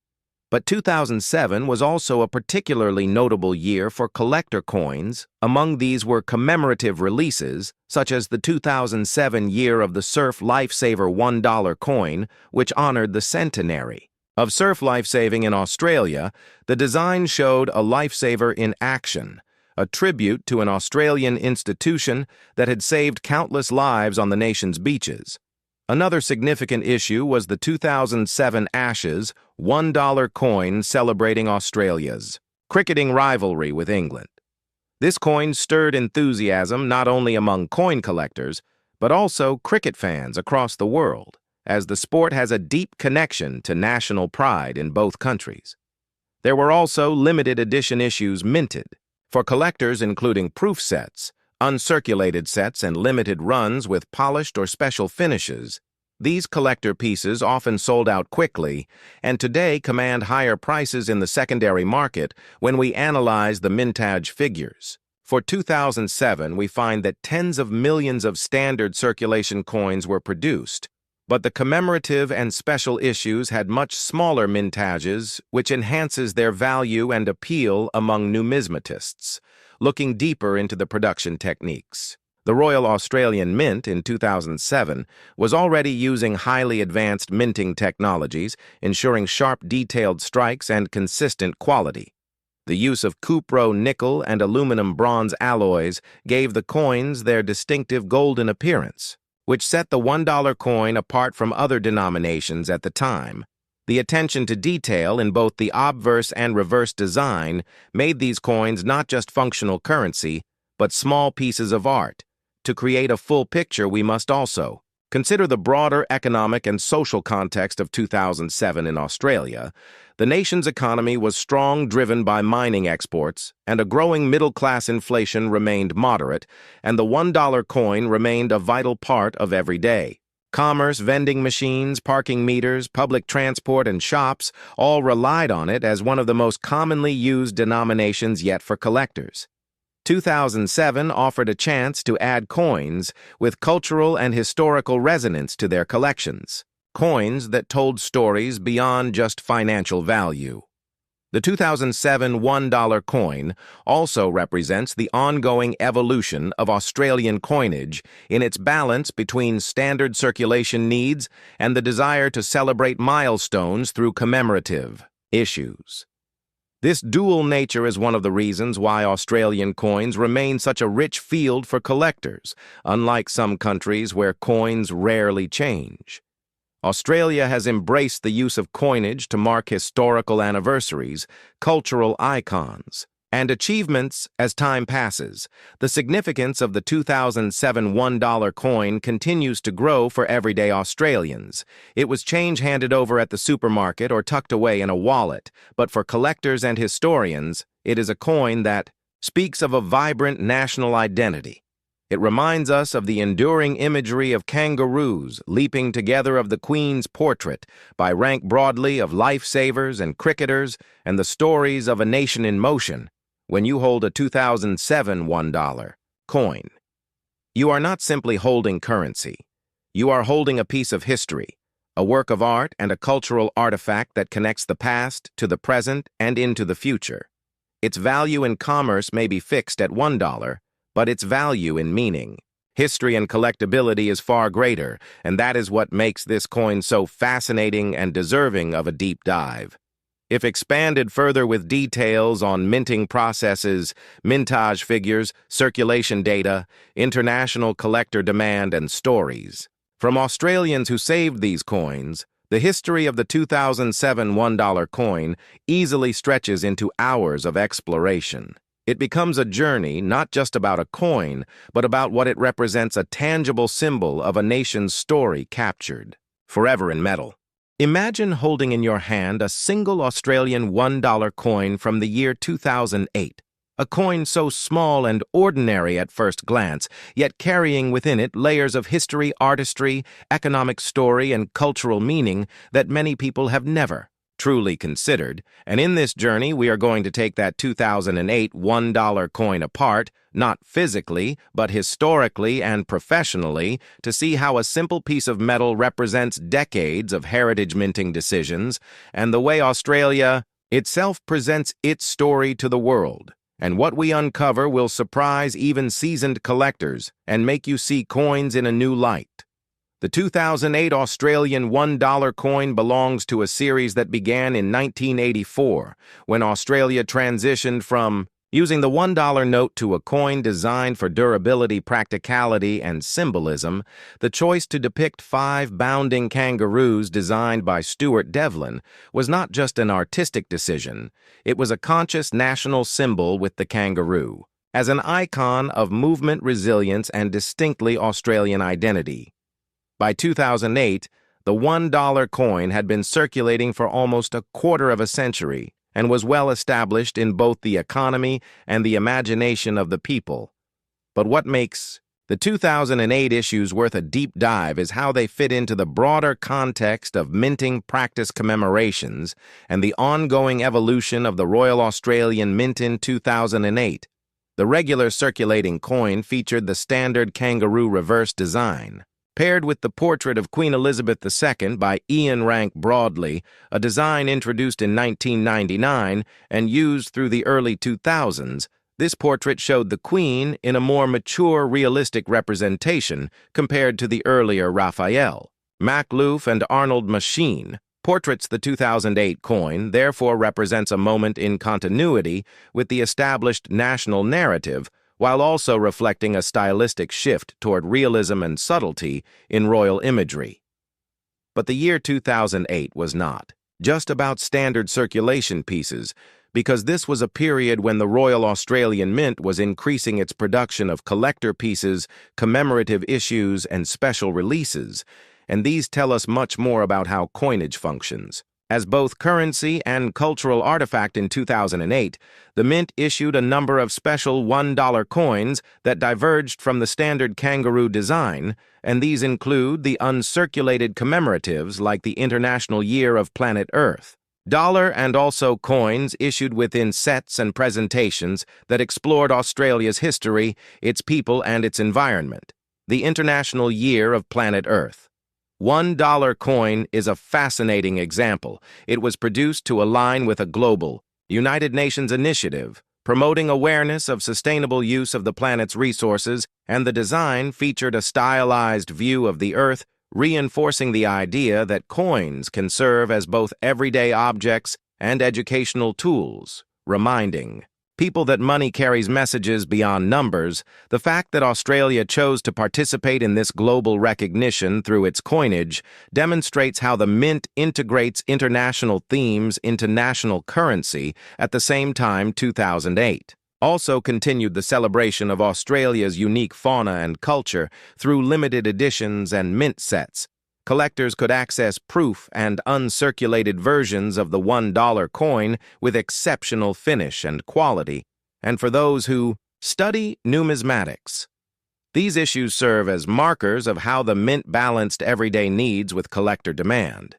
But 2007 was also a particularly notable year for collector coins. Among these were commemorative releases, such as the 2007 Year of the Surf Lifesaver $1 coin, which honored the centenary of surf lifesaving in Australia. The design showed a lifesaver in action, a tribute to an Australian institution that had saved countless lives on the nation's beaches. Another significant issue was the 2007 Ashes $1 coin celebrating Australia's cricketing rivalry with England. This coin stirred enthusiasm not only among coin collectors, but also cricket fans across the world. as the sport has a deep connection to national pride in both countries. There were also limited edition issues minted for collectors, including proof sets, uncirculated sets, and limited runs with polished or special finishes. These collector pieces often sold out quickly and today command higher prices in the secondary market when we analyze the mintage figures. For 2007, we find that tens of millions of standard circulation coins were produced, but the commemorative and special issues had much smaller mintages, which enhances their value and appeal among numismatists. Looking deeper into the production techniques, the Royal Australian Mint in 2007 was already using highly advanced minting technologies, ensuring sharp, detailed strikes and consistent quality. The use of cupro, nickel, and aluminum bronze alloys gave the coins their distinctive golden appearance, which set the $1 coin apart from other denominations at the time. The attention to detail in both the obverse and reverse design made these coins not just functional currency, but small pieces of art. To create a full picture, we must also consider the broader economic and social context of 2007 in Australia. The nation's economy was strong, driven by mining exports, and a growing middle-class inflation remained moderate, and the $1 coin remained a vital part of everyday commerce. Vending machines, parking meters, public transport, and shops all relied on it as one of the most commonly used denominations yet for collectors. 2007 offered a chance to add coins with cultural and historical resonance to their collections, coins that told stories beyond just financial value. The 2007 $1 coin also represents the ongoing evolution of Australian coinage in its balance between standard circulation needs and the desire to celebrate milestones through commemorative issues. This dual nature is one of the reasons why Australian coins remain such a rich field for collectors, unlike some countries where coins rarely change. Australia has embraced the use of coinage to mark historical anniversaries, cultural icons, and achievements as time passes. The significance of the 2007 $1 coin continues to grow for everyday Australians. It was change handed over at the supermarket or tucked away in a wallet, but for collectors and historians, it is a coin that speaks of a vibrant national identity. It reminds us of the enduring imagery of kangaroos leaping together, of the Queen's portrait by rank broadly of lifesavers and cricketers, and the stories of a nation in motion. When you hold a 2007 $1 coin, you are not simply holding currency. You are holding a piece of history, a work of art, and a cultural artifact that connects the past to the present and into the future. Its value in commerce may be fixed at $1, but its value in meaning, history, and collectability is far greater, and that is what makes this coin so fascinating and deserving of a deep dive. If expanded further with details on minting processes, mintage figures, circulation data, international collector demand, and stories from Australians who saved these coins, the history of the 2007 $1 coin easily stretches into hours of exploration. It becomes a journey not just about a coin, but about what it represents, a tangible symbol of a nation's story captured forever in metal. Imagine holding in your hand a single Australian $1 coin from the year 2008, a coin so small and ordinary at first glance, yet carrying within it layers of history, artistry, economic story, and cultural meaning that many people have never truly considered. And in this journey, we are going to take that 2008 $1 coin apart, not physically, but historically and professionally, to see how a simple piece of metal represents decades of heritage minting decisions and the way Australia itself presents its story to the world. And what we uncover will surprise even seasoned collectors and make you see coins in a new light. The 2008 Australian $1 coin belongs to a series that began in 1984, when Australia transitioned from using the $1 note to a coin designed for durability, practicality, and symbolism. The choice to depict 5 bounding kangaroos designed by Stuart Devlin was not just an artistic decision, it was a conscious national symbol, with the kangaroo as an icon of movement, resilience, and distinctly Australian identity. By 2008, The $1 coin had been circulating for almost a quarter of a century and was well established in both the economy and the imagination of the people. But what makes the 2008 issues worth a deep dive is how they fit into the broader context of minting practice commemorations and the ongoing evolution of the Royal Australian Mint in 2008. The regular circulating coin featured the standard kangaroo reverse design, paired with the portrait of Queen Elizabeth II by Ian Rank Broadley, a design introduced in 1999 and used through the early 2000s. This portrait showed the Queen in a more mature, realistic representation compared to the earlier Raphael, Macloof, and Arnold Machine. Portraits the 2008 coin therefore represents a moment in continuity with the established national narrative, while also reflecting a stylistic shift toward realism and subtlety in royal imagery. But the year 2008 was not just about standard circulation pieces, because this was a period when the Royal Australian Mint was increasing its production of collector pieces, commemorative issues, and special releases, and these tell us much more about how coinage functions. As both currency and cultural artifact in 2008, the Mint issued a number of special $1 coins that diverged from the standard kangaroo design, and these include the uncirculated commemoratives like the International Year of Planet Earth. Dollar and also coins issued within sets and presentations that explored Australia's history, its people, and its environment. The International Year of Planet Earth. $1 coin is a fascinating example. It was produced to align with a global, United Nations initiative, promoting awareness of sustainable use of the planet's resources, and the design featured a stylized view of the Earth, reinforcing the idea that coins can serve as both everyday objects and educational tools, reminding people that money carries messages beyond numbers. The fact that Australia chose to participate in this global recognition through its coinage demonstrates how the Mint integrates international themes into national currency. At the same time, 2008 also continued the celebration of Australia's unique fauna and culture through limited editions and mint sets. Collectors could access proof and uncirculated versions of the $1 coin with exceptional finish and quality. And for those who study numismatics, these issues serve as markers of how the Mint balanced everyday needs with collector demand.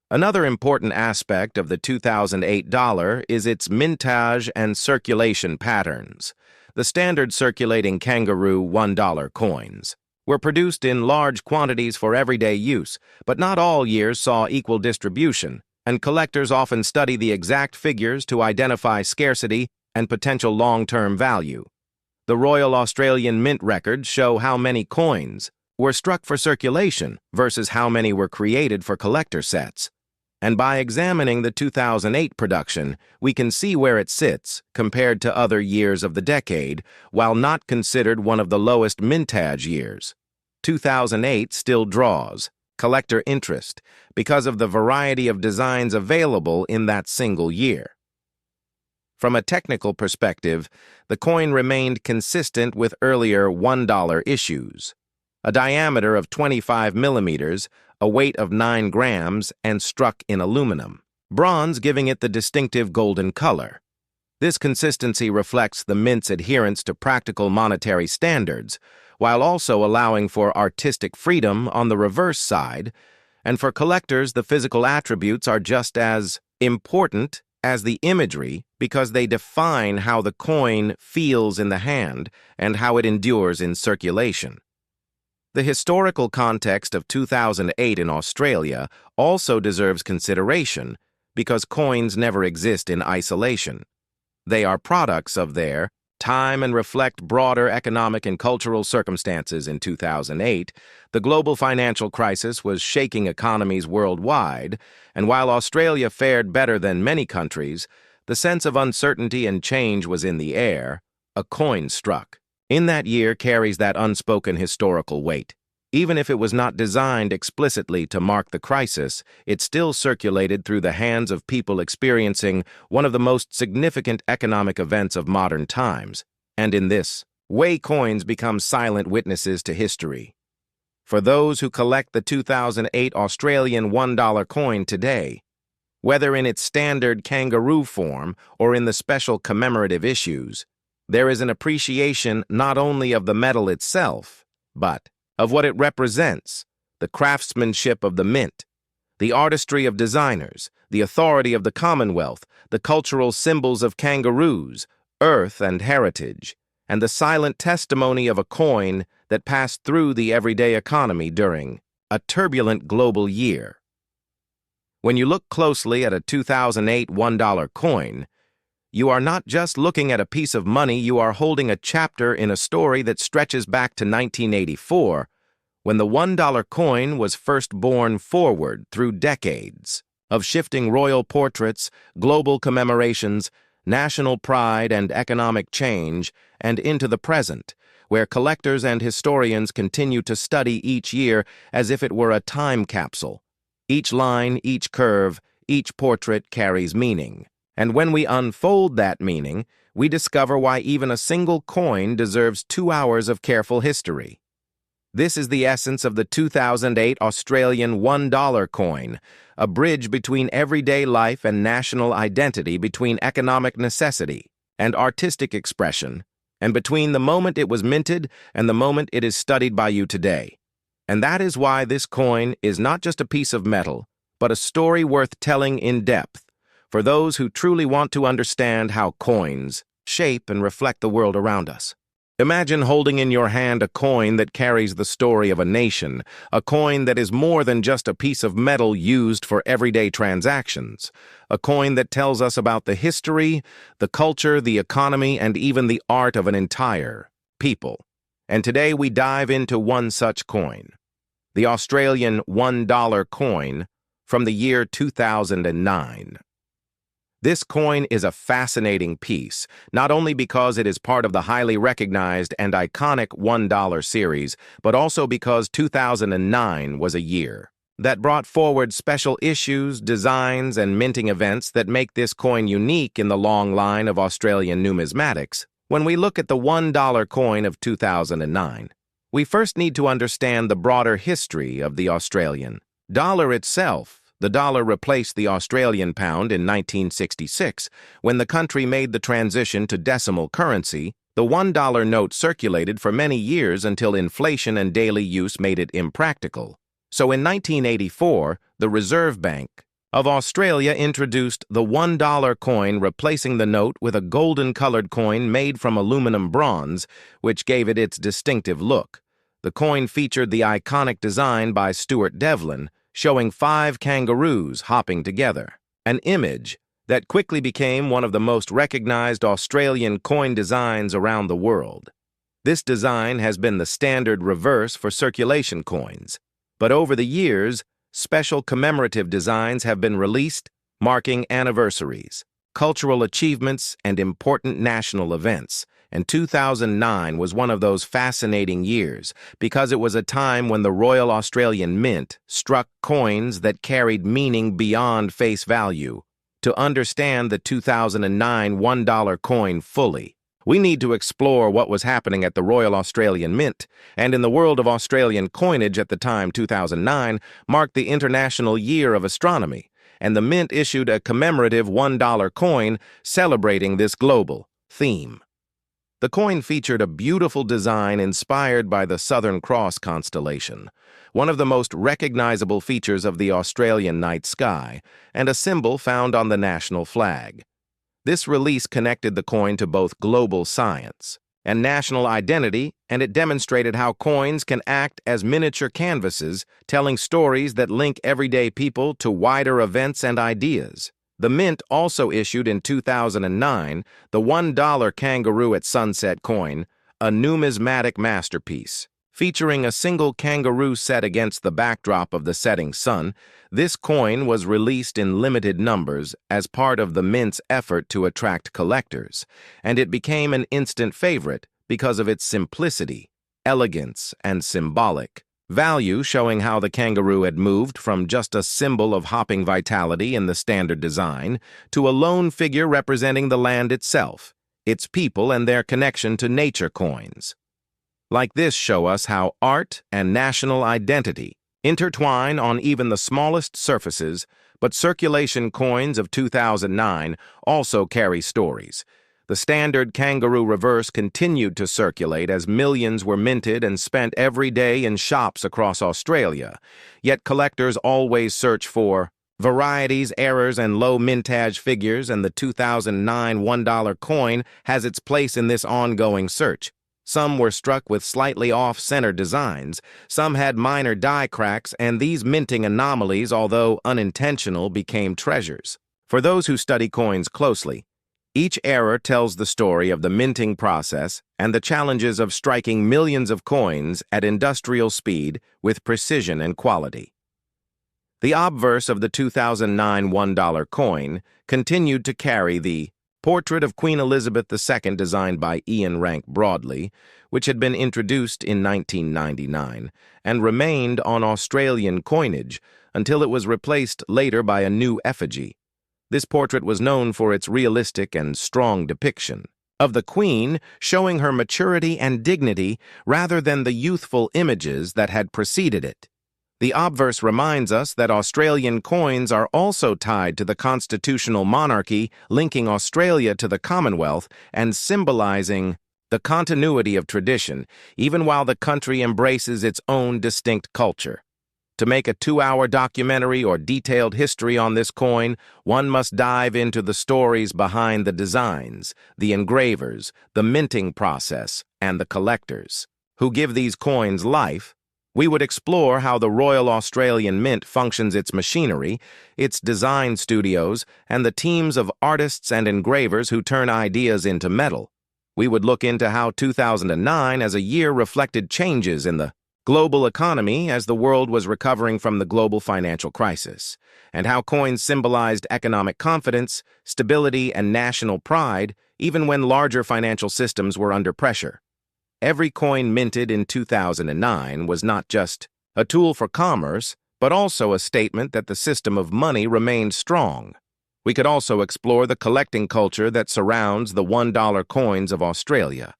Another important aspect of the 2008 dollar is its mintage and circulation patterns. The standard circulating kangaroo $1 coins were produced in large quantities for everyday use, but not all years saw equal distribution, and collectors often study the exact figures to identify scarcity and potential long-term value. The Royal Australian Mint records show how many coins were struck for circulation versus how many were created for collector sets. And by examining the 2008 production, we can see where it sits compared to other years of the decade, while not considered one of the lowest mintage years. 2008 still draws collector interest because of the variety of designs available in that single year. From a technical perspective, the coin remained consistent with earlier $1 issues. A diameter of 25 millimeters, a weight of 9 grams, and struck in aluminum. Bronze giving it the distinctive golden color. This consistency reflects the Mint's adherence to practical monetary standards, while also allowing for artistic freedom on the reverse side, and for collectors the physical attributes are just as important as the imagery because they define how the coin feels in the hand and how it endures in circulation. The historical context of 2008 in Australia also deserves consideration because coins never exist in isolation. They are products of their time and reflect broader economic and cultural circumstances. In 2008, the global financial crisis was shaking economies worldwide, and while Australia fared better than many countries, the sense of uncertainty and change was in the air. A coin struck in that year carries that unspoken historical weight. Even if it was not designed explicitly to mark the crisis, it still circulated through the hands of people experiencing one of the most significant economic events of modern times. And in this way, coins become silent witnesses to history. for those who collect the 2008 Australian $1 coin today. Whether in its standard kangaroo form or in the special commemorative issues, there is an appreciation not only of the metal itself, but of what it represents, the craftsmanship of the mint, the artistry of designers, the authority of the Commonwealth, the cultural symbols of kangaroos, earth and heritage, and the silent testimony of a coin that passed through the everyday economy during a turbulent global year. When you look closely at a 2008 $1 coin, you are not just looking at a piece of money, you are holding a chapter in a story that stretches back to 1984, when the $1 coin was first borne forward through decades of shifting royal portraits, global commemorations, national pride and economic change, and into the present, where collectors and historians continue to study each year as if it were a time capsule. Each line, each curve, each portrait carries meaning. And when we unfold that meaning, we discover why even a single coin deserves 2 hours of careful history. This is the essence of the 2008 Australian $1 coin, a bridge between everyday life and national identity, between economic necessity and artistic expression, and between the moment it was minted and the moment it is studied by you today. And that is why this coin is not just a piece of metal, but a story worth telling in depth, for those who truly want to understand how coins shape and reflect the world around us. Imagine holding in your hand a coin that carries the story of a nation, a coin that is more than just a piece of metal used for everyday transactions, a coin that tells us about the history, the culture, the economy, and even the art of an entire people. And today we dive into one such coin, the Australian $1 coin from the year 2009. This coin is a fascinating piece, not only because it is part of the highly recognized and iconic $1 series, but also because 2009 was a year that brought forward special issues, designs, and minting events that make this coin unique in the long line of Australian numismatics. When we look at the $1 coin of 2009, we first need to understand the broader history of the Australian dollar itself. The dollar replaced the Australian pound in 1966. When the country made the transition to decimal currency, the $1 note circulated for many years until inflation and daily use made it impractical. So in 1984, the Reserve Bank of Australia introduced the $1 coin, replacing the note with a golden-colored coin made from aluminum bronze, which gave it its distinctive look. The coin featured the iconic design by Stuart Devlin, showing 5 kangaroos hopping together, an image that quickly became one of the most recognized Australian coin designs around the world. This design has been the standard reverse for circulation coins, but over the years, special commemorative designs have been released, marking anniversaries, cultural achievements, and important national events. And 2009 was one of those fascinating years because it was a time when the Royal Australian Mint struck coins that carried meaning beyond face value. To understand the 2009 $1 coin fully, we need to explore what was happening at the Royal Australian Mint, and in the world of Australian coinage at the time. 2009 marked the International Year of Astronomy, and the Mint issued a commemorative $1 coin celebrating this global theme. The coin featured a beautiful design inspired by the Southern Cross constellation, one of the most recognizable features of the Australian night sky, and a symbol found on the national flag. This release connected the coin to both global science and national identity, and it demonstrated how coins can act as miniature canvases, telling stories that link everyday people to wider events and ideas. The Mint also issued in 2009 the $1 Kangaroo at Sunset coin, a numismatic masterpiece. Featuring a single kangaroo set against the backdrop of the setting sun, this coin was released in limited numbers as part of the Mint's effort to attract collectors, and it became an instant favorite because of its simplicity, elegance, and symbolic value, showing how the kangaroo had moved from just a symbol of hopping vitality in the standard design to a lone figure representing the land itself, its people, and their connection to nature. Coins like this show us how art and national identity intertwine on even the smallest surfaces, but circulation coins of 2009 also carry stories. The standard kangaroo reverse continued to circulate as millions were minted and spent every day in shops across Australia, yet collectors always search for varieties, errors, and low mintage figures, and the 2009 $1 coin has its place in this ongoing search. Some were struck with slightly off-center designs, some had minor die cracks, and these minting anomalies, although unintentional, became treasures. For those who study coins closely, each error tells the story of the minting process and the challenges of striking millions of coins at industrial speed with precision and quality. The obverse of the 2009 $1 coin continued to carry the Portrait of Queen Elizabeth II designed by Ian Rank Broadley, which had been introduced in 1999 and remained on Australian coinage until it was replaced later by a new effigy. This portrait was known for its realistic and strong depiction of the Queen, showing her maturity and dignity rather than the youthful images that had preceded it. The obverse reminds us that Australian coins are also tied to the constitutional monarchy, linking Australia to the Commonwealth and symbolizing the continuity of tradition, even while the country embraces its own distinct culture. To make a 2-hour documentary or detailed history on this coin, one must dive into the stories behind the designs, the engravers, the minting process, and the collectors who give these coins life. We would explore how the Royal Australian Mint functions, its machinery, its design studios, and the teams of artists and engravers who turn ideas into metal. We would look into how 2009 as a year reflected changes in the global economy as the world was recovering from the global financial crisis, and how coins symbolized economic confidence, stability, and national pride, even when larger financial systems were under pressure. Every coin minted in 2009 was not just a tool for commerce, but also a statement that the system of money remained strong. We could also explore the collecting culture that surrounds the $1 coins of Australia.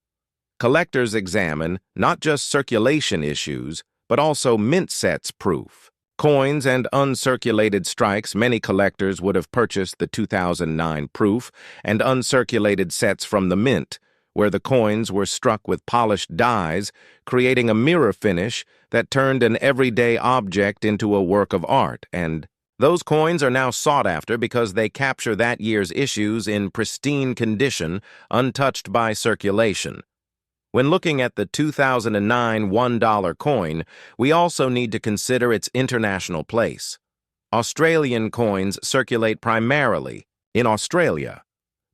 Collectors examine not just circulation issues, but also mint sets proof. Coins and uncirculated strikes. Many collectors would have purchased the 2009 proof and uncirculated sets from the mint, where the coins were struck with polished dies, creating a mirror finish that turned an everyday object into a work of art. And those coins are now sought after because they capture that year's issues in pristine condition, untouched by circulation. When looking at the 2009 $1 coin, we also need to consider its international place. Australian coins circulate primarily in Australia,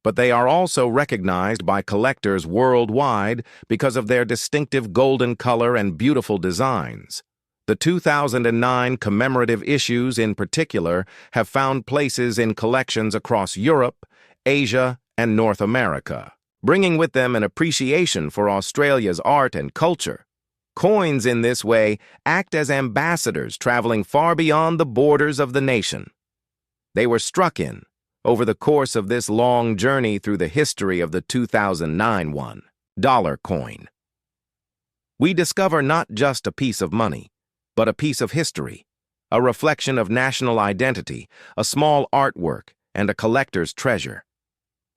but they are also recognized by collectors worldwide because of their distinctive golden color and beautiful designs. The 2009 commemorative issues in particular have found places in collections across Europe, Asia, and North America, bringing with them an appreciation for Australia's art and culture. Coins in this way act as ambassadors traveling far beyond the borders of the nation. They were struck in over the course of this long journey through the history of the 2009 $1 coin. We discover not just a piece of money, but a piece of history, a reflection of national identity, a small artwork, and a collector's treasure.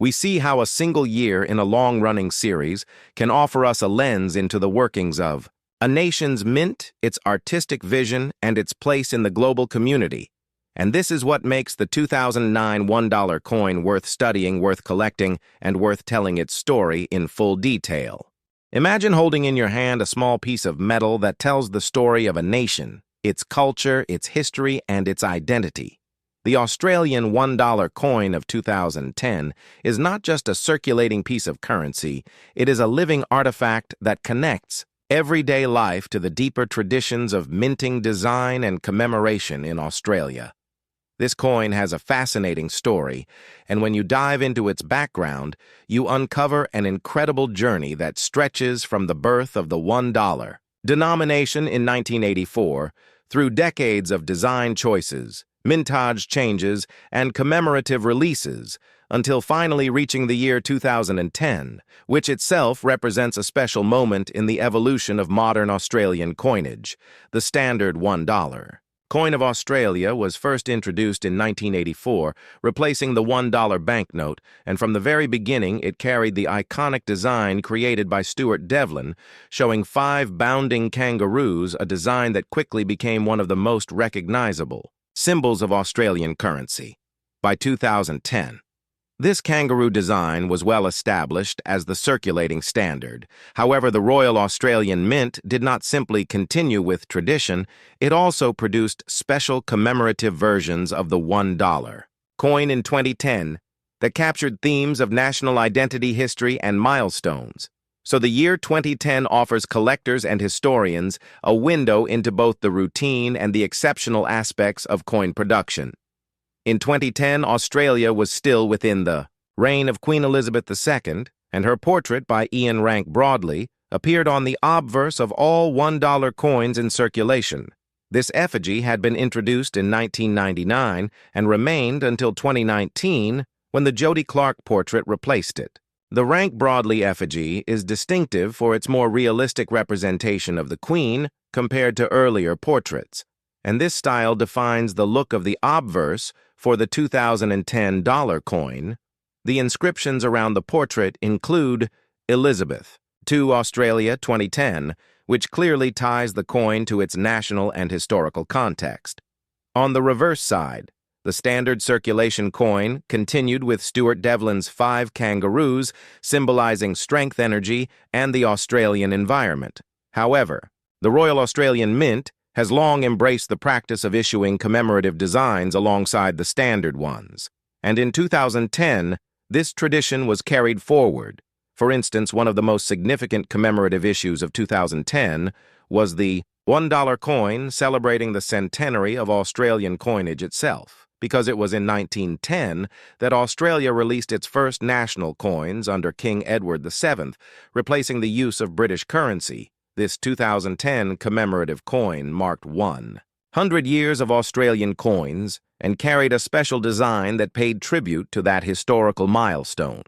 We see how a single year in a long-running series can offer us a lens into the workings of a nation's mint, its artistic vision, and its place in the global community. And this is what makes the 2009 $1 coin worth studying, worth collecting, and worth telling its story in full detail. Imagine holding in your hand a small piece of metal that tells the story of a nation, its culture, its history, and its identity. The Australian $1 coin of 2010 is not just a circulating piece of currency, it is a living artifact that connects everyday life to the deeper traditions of minting, design, and commemoration in Australia. This coin has a fascinating story, and when you dive into its background, you uncover an incredible journey that stretches from the birth of the $1 denomination in 1984 through decades of design choices, mintage changes, and commemorative releases until finally reaching the year 2010, which itself represents a special moment in the evolution of modern Australian coinage, the standard $1. Coin of Australia was first introduced in 1984, replacing the $1 banknote, and from the very beginning it carried the iconic design created by Stuart Devlin, showing 5 bounding kangaroos, a design that quickly became one of the most recognizable symbols of Australian currency. By 2010, this kangaroo design was well established as the circulating standard. However, the Royal Australian Mint did not simply continue with tradition, it also produced special commemorative versions of the $1 coin in 2010 that captured themes of national identity, history, and milestones. So the year 2010 offers collectors and historians a window into both the routine and the exceptional aspects of coin production. In 2010, Australia was still within the reign of Queen Elizabeth II, and her portrait by Ian Rank Broadley appeared on the obverse of all $1 coins in circulation. This effigy had been introduced in 1999 and remained until 2019, when the Jody Clark portrait replaced it. The Rank Broadley effigy is distinctive for its more realistic representation of the Queen compared to earlier portraits, and this style defines the look of the obverse for the 2010 dollar coin. The inscriptions around the portrait include Elizabeth to Australia 2010, which clearly ties the coin to its national and historical context. On the reverse side, the standard circulation coin continued with Stuart Devlin's 5 kangaroos, symbolizing strength, energy, and the Australian environment. However, the Royal Australian Mint has long embraced the practice of issuing commemorative designs alongside the standard ones, and in 2010, this tradition was carried forward. For instance, one of the most significant commemorative issues of 2010 was the $1 coin celebrating the centenary of Australian coinage itself, because it was in 1910 that Australia released its first national coins under King Edward VII, replacing the use of British currency. This 2010 commemorative coin marked 100 years of Australian coins and carried a special design that paid tribute to that historical milestone.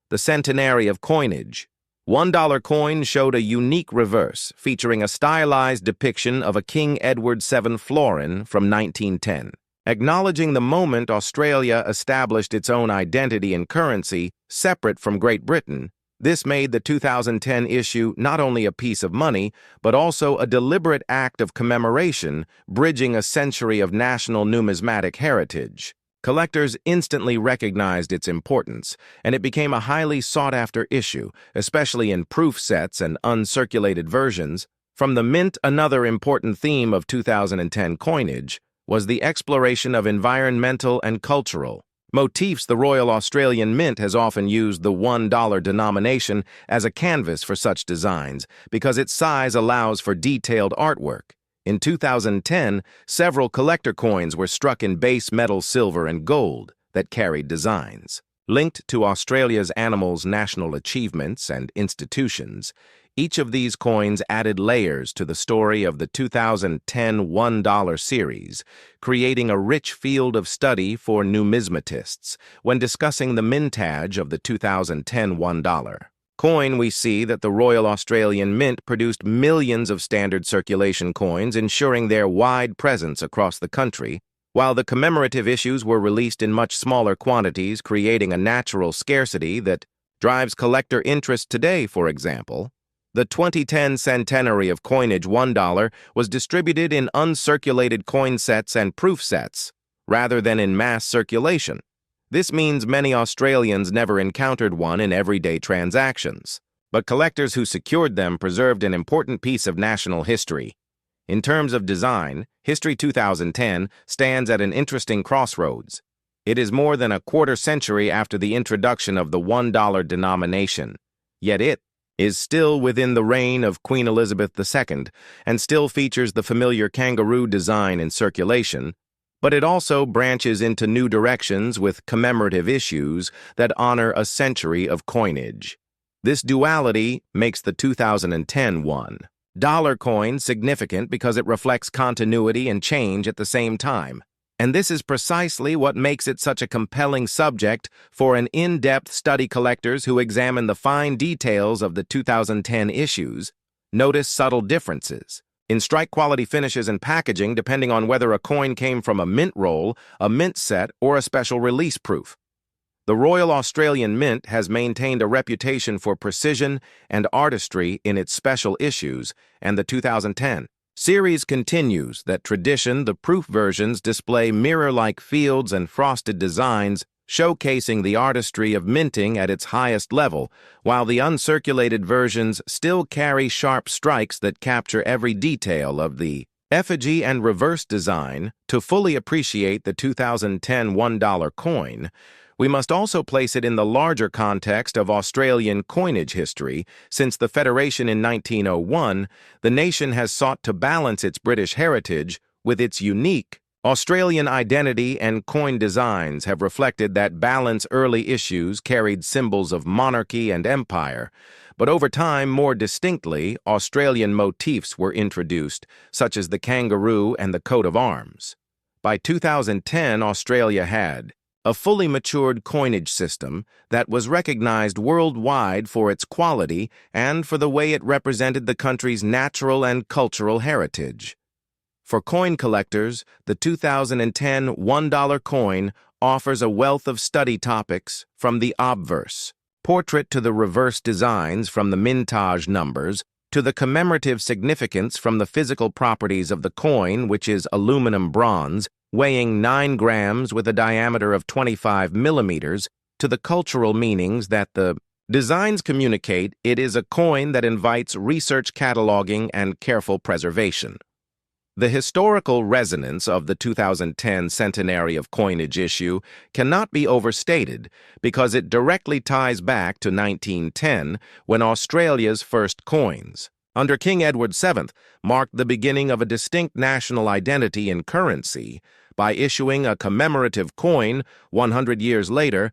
The centenary of coinage. $1 coin showed a unique reverse, featuring a stylized depiction of a King Edward VII florin from 1910. Acknowledging the moment Australia established its own identity and currency separate from Great Britain, this made the 2010 issue not only a piece of money, but also a deliberate act of commemoration, bridging a century of national numismatic heritage. Collectors instantly recognized its importance, and it became a highly sought-after issue, especially in proof sets and uncirculated versions. From the Mint, another important theme of 2010 coinage was the exploration of environmental and cultural motifs. The Royal Australian Mint has often used the $1 denomination as a canvas for such designs because its size allows for detailed artwork. In 2010, several collector coins were struck in base metal silver and gold that carried designs linked to Australia's animals' national achievements and institutions. Each of these coins added layers to the story of the 2010 $1 series, creating a rich field of study for numismatists. When discussing the mintage of the 2010 $1 coin, we see that the Royal Australian Mint produced millions of standard circulation coins, ensuring their wide presence across the country, while the commemorative issues were released in much smaller quantities, creating a natural scarcity that drives collector interest today. For example, the 2010 centenary of coinage $1 was distributed in uncirculated coin sets and proof sets, rather than in mass circulation. This means many Australians never encountered one in everyday transactions, but collectors who secured them preserved an important piece of national history. In terms of design, History 2010 stands at an interesting crossroads. It is more than a quarter century after the introduction of the $1 denomination, yet it is still within the reign of Queen Elizabeth II and still features the familiar kangaroo design in circulation, but it also branches into new directions with commemorative issues that honor a century of coinage. This duality makes the 2010 $1 coin significant because it reflects continuity and change at the same time. And this is precisely what makes it such a compelling subject for an in-depth study collectors who examine the fine details of the 2010 issues. Notice subtle differences in strike quality finishes and packaging depending on whether a coin came from a mint roll, a mint set, or a special release proof. The Royal Australian Mint has maintained a reputation for precision and artistry in its special issues, and the 2010 series continues that tradition. The proof versions display mirror-like fields and frosted designs, showcasing the artistry of minting at its highest level, while the uncirculated versions still carry sharp strikes that capture every detail of the effigy and reverse design. To fully appreciate the 2010 $1 coin, we must also place it in the larger context of Australian coinage history. Since the Federation in 1901, the nation has sought to balance its British heritage with its unique Australian identity, and coin designs have reflected that balance. Early issues carried symbols of monarchy and empire, but over time, more distinctly, Australian motifs were introduced, such as the kangaroo and the coat of arms. By 2010, Australia had a fully matured coinage system that was recognized worldwide for its quality and for the way it represented the country's natural and cultural heritage. For coin collectors, the 2010 $1 coin offers a wealth of study topics, from the obverse portrait to the reverse designs, from the mintage numbers to the commemorative significance, from the physical properties of the coin, which is aluminum bronze, weighing 9 grams with a diameter of 25 millimeters, to the cultural meanings that the designs communicate. It is a coin that invites research, cataloging, and careful preservation. The historical resonance of the 2010 centenary of coinage issue cannot be overstated because it directly ties back to 1910, when Australia's first coins, under King Edward VII, marked the beginning of a distinct national identity in currency. By issuing a commemorative coin 100 years later,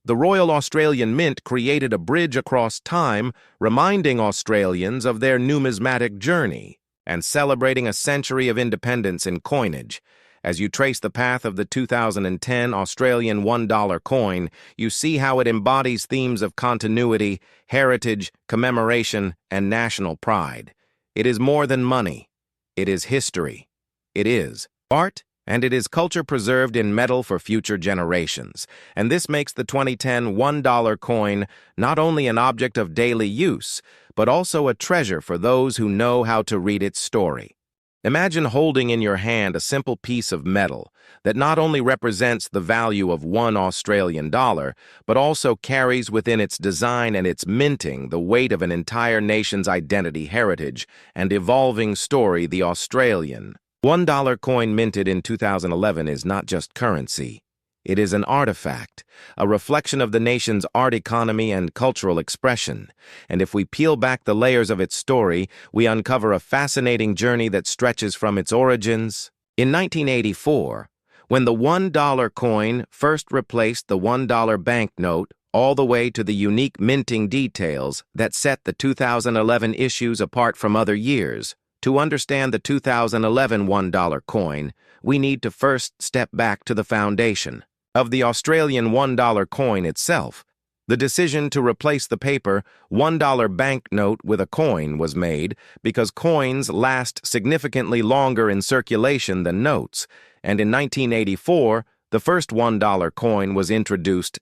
the Royal Australian Mint created a bridge across time, reminding Australians of their numismatic journey and celebrating a century of independence in coinage. As you trace the path of the 2010 Australian $1 coin, you see how it embodies themes of continuity, heritage, commemoration, and national pride. It is more than money. It is history. It is art, and it is culture preserved in metal for future generations. And this makes the 2010 $1 coin not only an object of daily use, but also a treasure for those who know how to read its story. Imagine holding in your hand a simple piece of metal that not only represents the value of $1 Australian dollar, but also carries within its design and its minting the weight of an entire nation's identity, heritage, and evolving story. The Australian $1 coin minted in 2011 is not just currency. It is an artifact, a reflection of the nation's art economy and cultural expression. And if we peel back the layers of its story, we uncover a fascinating journey that stretches from its origins. In 1984, when the $1 coin first replaced the $1 banknote, all the way to the unique minting details that set the 2011 issues apart from other years. To understand the 2011 $1 coin, we need to first step back to the foundation of the Australian $1 coin itself. The decision to replace the paper $1 banknote with a coin was made because coins last significantly longer in circulation than notes, and in 1984, the first $1 coin was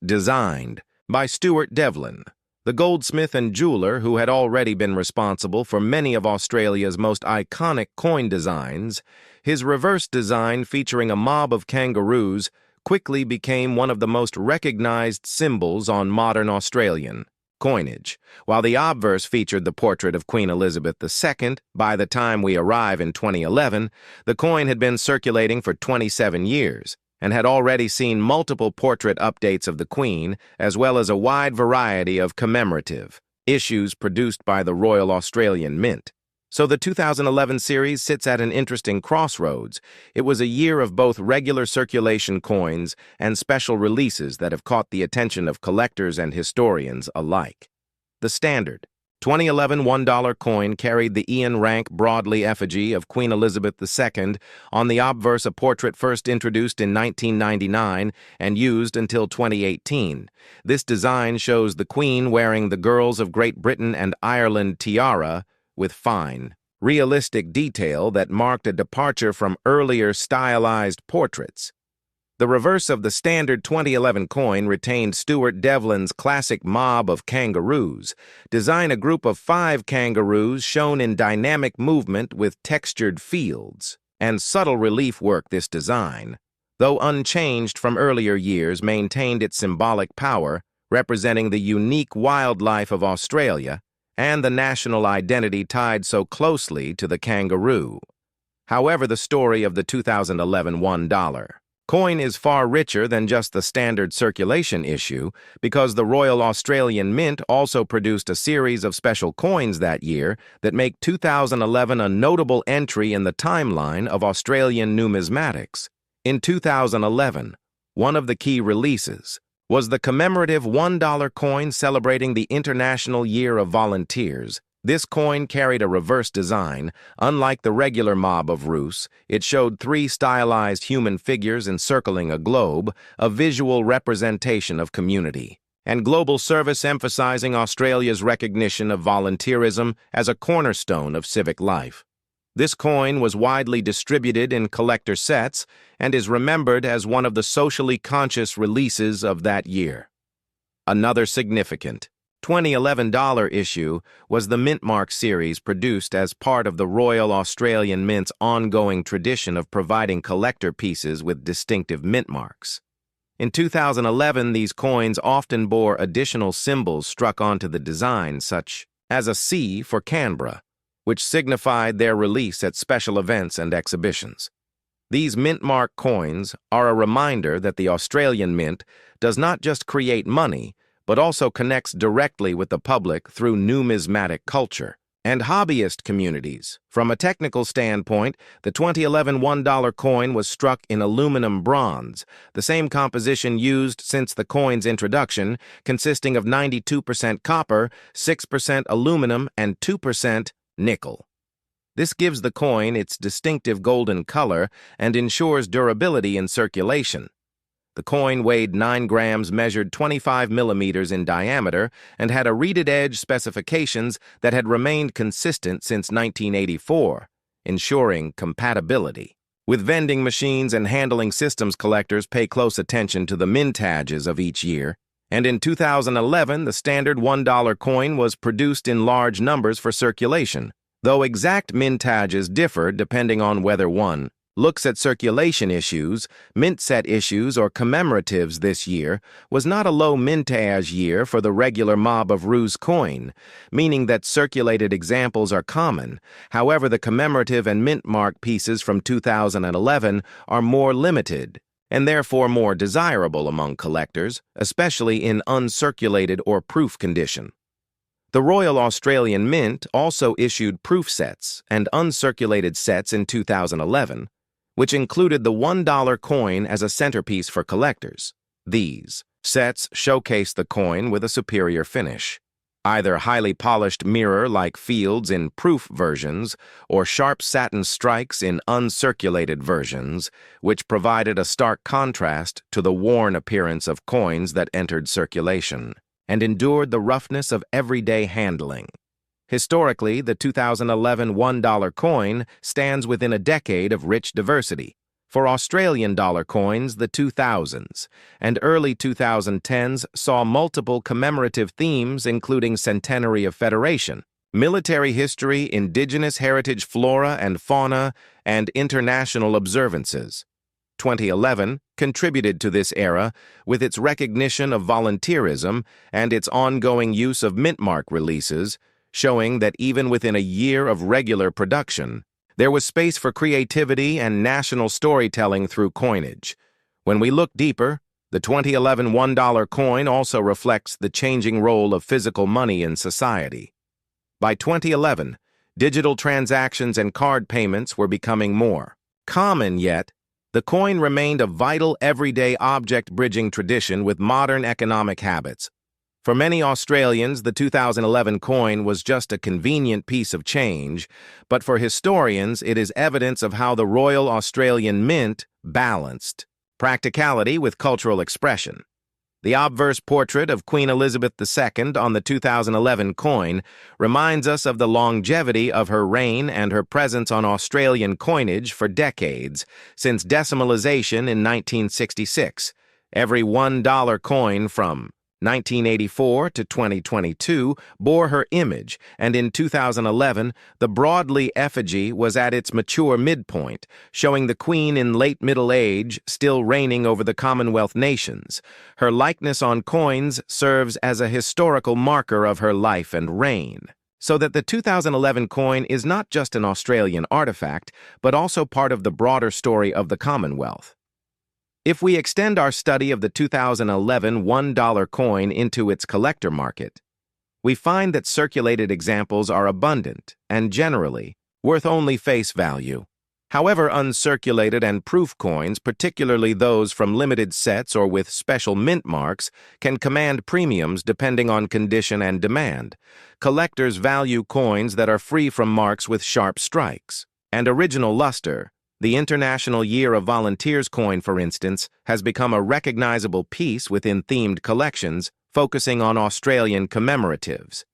designed by Stuart Devlin, the goldsmith and jeweler who had already been responsible for many of Australia's most iconic coin designs. His reverse design, featuring a mob of kangaroos, quickly became one of the most recognized symbols on modern Australian coinage, while the obverse featured the portrait of Queen Elizabeth II. By the time we arrive in 2011, the coin had been circulating for 27 years and had already seen multiple portrait updates of the Queen, as well as a wide variety of commemorative issues produced by the Royal Australian Mint. So the 2011 series sits at an interesting crossroads. It was a year of both regular circulation coins and special releases that have caught the attention of collectors and historians alike. The standard 2011 $1 coin carried the Ian Rank Broadley effigy of Queen Elizabeth II on the obverse, a portrait first introduced in 1999 and used until 2018. This design shows the Queen wearing the Girls of Great Britain and Ireland tiara with fine, realistic detail that marked a departure from earlier stylized portraits. The reverse of the standard 2011 coin retained Stuart Devlin's classic mob of kangaroos. Design a group of 5 kangaroos shown in dynamic movement with textured fields and subtle relief work. This design, though unchanged from earlier years, maintained its symbolic power, representing the unique wildlife of Australia and the national identity tied so closely to the kangaroo. However, the story of the 2011 $1 coin is far richer than just the standard circulation issue, because the Royal Australian Mint also produced a series of special coins that year that make 2011 a notable entry in the timeline of Australian numismatics. In 2011, one of the key releases was the commemorative $1 coin celebrating the International Year of Volunteers. This coin carried a reverse design. Unlike the regular mob of roos, it showed 3 stylized human figures encircling a globe, a visual representation of community and global service, emphasizing Australia's recognition of volunteerism as a cornerstone of civic life. This coin was widely distributed in collector sets and is remembered as one of the socially conscious releases of that year. Another significant 2011 $1 issue was the Mintmark series, produced as part of the Royal Australian Mint's ongoing tradition of providing collector pieces with distinctive mint marks. In 2011, these coins often bore additional symbols struck onto the design, such as a C for Canberra, which signified their release at special events and exhibitions. These Mintmark coins are a reminder that the Australian Mint does not just create money, but also connects directly with the public through numismatic culture and hobbyist communities. From a technical standpoint, the 2011 $1 coin was struck in aluminum bronze, the same composition used since the coin's introduction, consisting of 92% copper, 6% aluminum, and 2% nickel. This gives the coin its distinctive golden color and ensures durability in circulation. The coin weighed 9 grams, measured 25 millimeters in diameter, and had a reeded edge specifications that had remained consistent since 1984, ensuring compatibility. With vending machines and handling systems, collectors pay close attention to the mintages of each year, and in 2011, the standard $1 coin was produced in large numbers for circulation, though exact mintages differ depending on whether one looks at circulation issues, mint set issues, or commemoratives. This year was not a low mintage year for the regular mob of roos coin, meaning that circulated examples are common. However, the commemorative and mint mark pieces from 2011 are more limited and therefore more desirable among collectors, especially in uncirculated or proof condition. The Royal Australian Mint also issued proof sets and uncirculated sets in 2011, which included the $1 coin as a centerpiece for collectors. These sets showcase the coin with a superior finish, either highly polished mirror-like fields in proof versions or sharp satin strikes in uncirculated versions, which provided a stark contrast to the worn appearance of coins that entered circulation and endured the roughness of everyday handling. Historically, the 2011 $1 coin stands within a decade of rich diversity. For Australian dollar coins, the 2000s and early 2010s saw multiple commemorative themes, including Centenary of Federation, military history, indigenous heritage, flora and fauna, and international observances. 2011 contributed to this era with its recognition of volunteerism and its ongoing use of mintmark releases, showing that even within a year of regular production, there was space for creativity and national storytelling through coinage. When we look deeper, the 2011 $1 coin also reflects the changing role of physical money in society. By 2011, digital transactions and card payments were becoming more common, yet the coin remained a vital everyday object, bridging tradition with modern economic habits. For many Australians, the 2011 coin was just a convenient piece of change, but for historians, it is evidence of how the Royal Australian Mint balanced practicality with cultural expression. The obverse portrait of Queen Elizabeth II on the 2011 coin reminds us of the longevity of her reign and her presence on Australian coinage for decades, since decimalisation in 1966. Every $1 coin from 1984 to 2022 bore her image, and in 2011, the Broadley effigy was at its mature midpoint, showing the Queen in late middle age still reigning over the Commonwealth nations. Her likeness on coins serves as a historical marker of her life and reign, so that the 2011 coin is not just an Australian artifact, but also part of the broader story of the Commonwealth. If we extend our study of the 2011 $1 coin into its collector market, we find that circulated examples are abundant and generally worth only face value. However, uncirculated and proof coins, particularly those from limited sets or with special mint marks, can command premiums depending on condition and demand. Collectors value coins that are free from marks with sharp strikes and original luster. The International Year of Volunteers coin, for instance, has become a recognizable piece within themed collections, focusing on Australian commemoratives.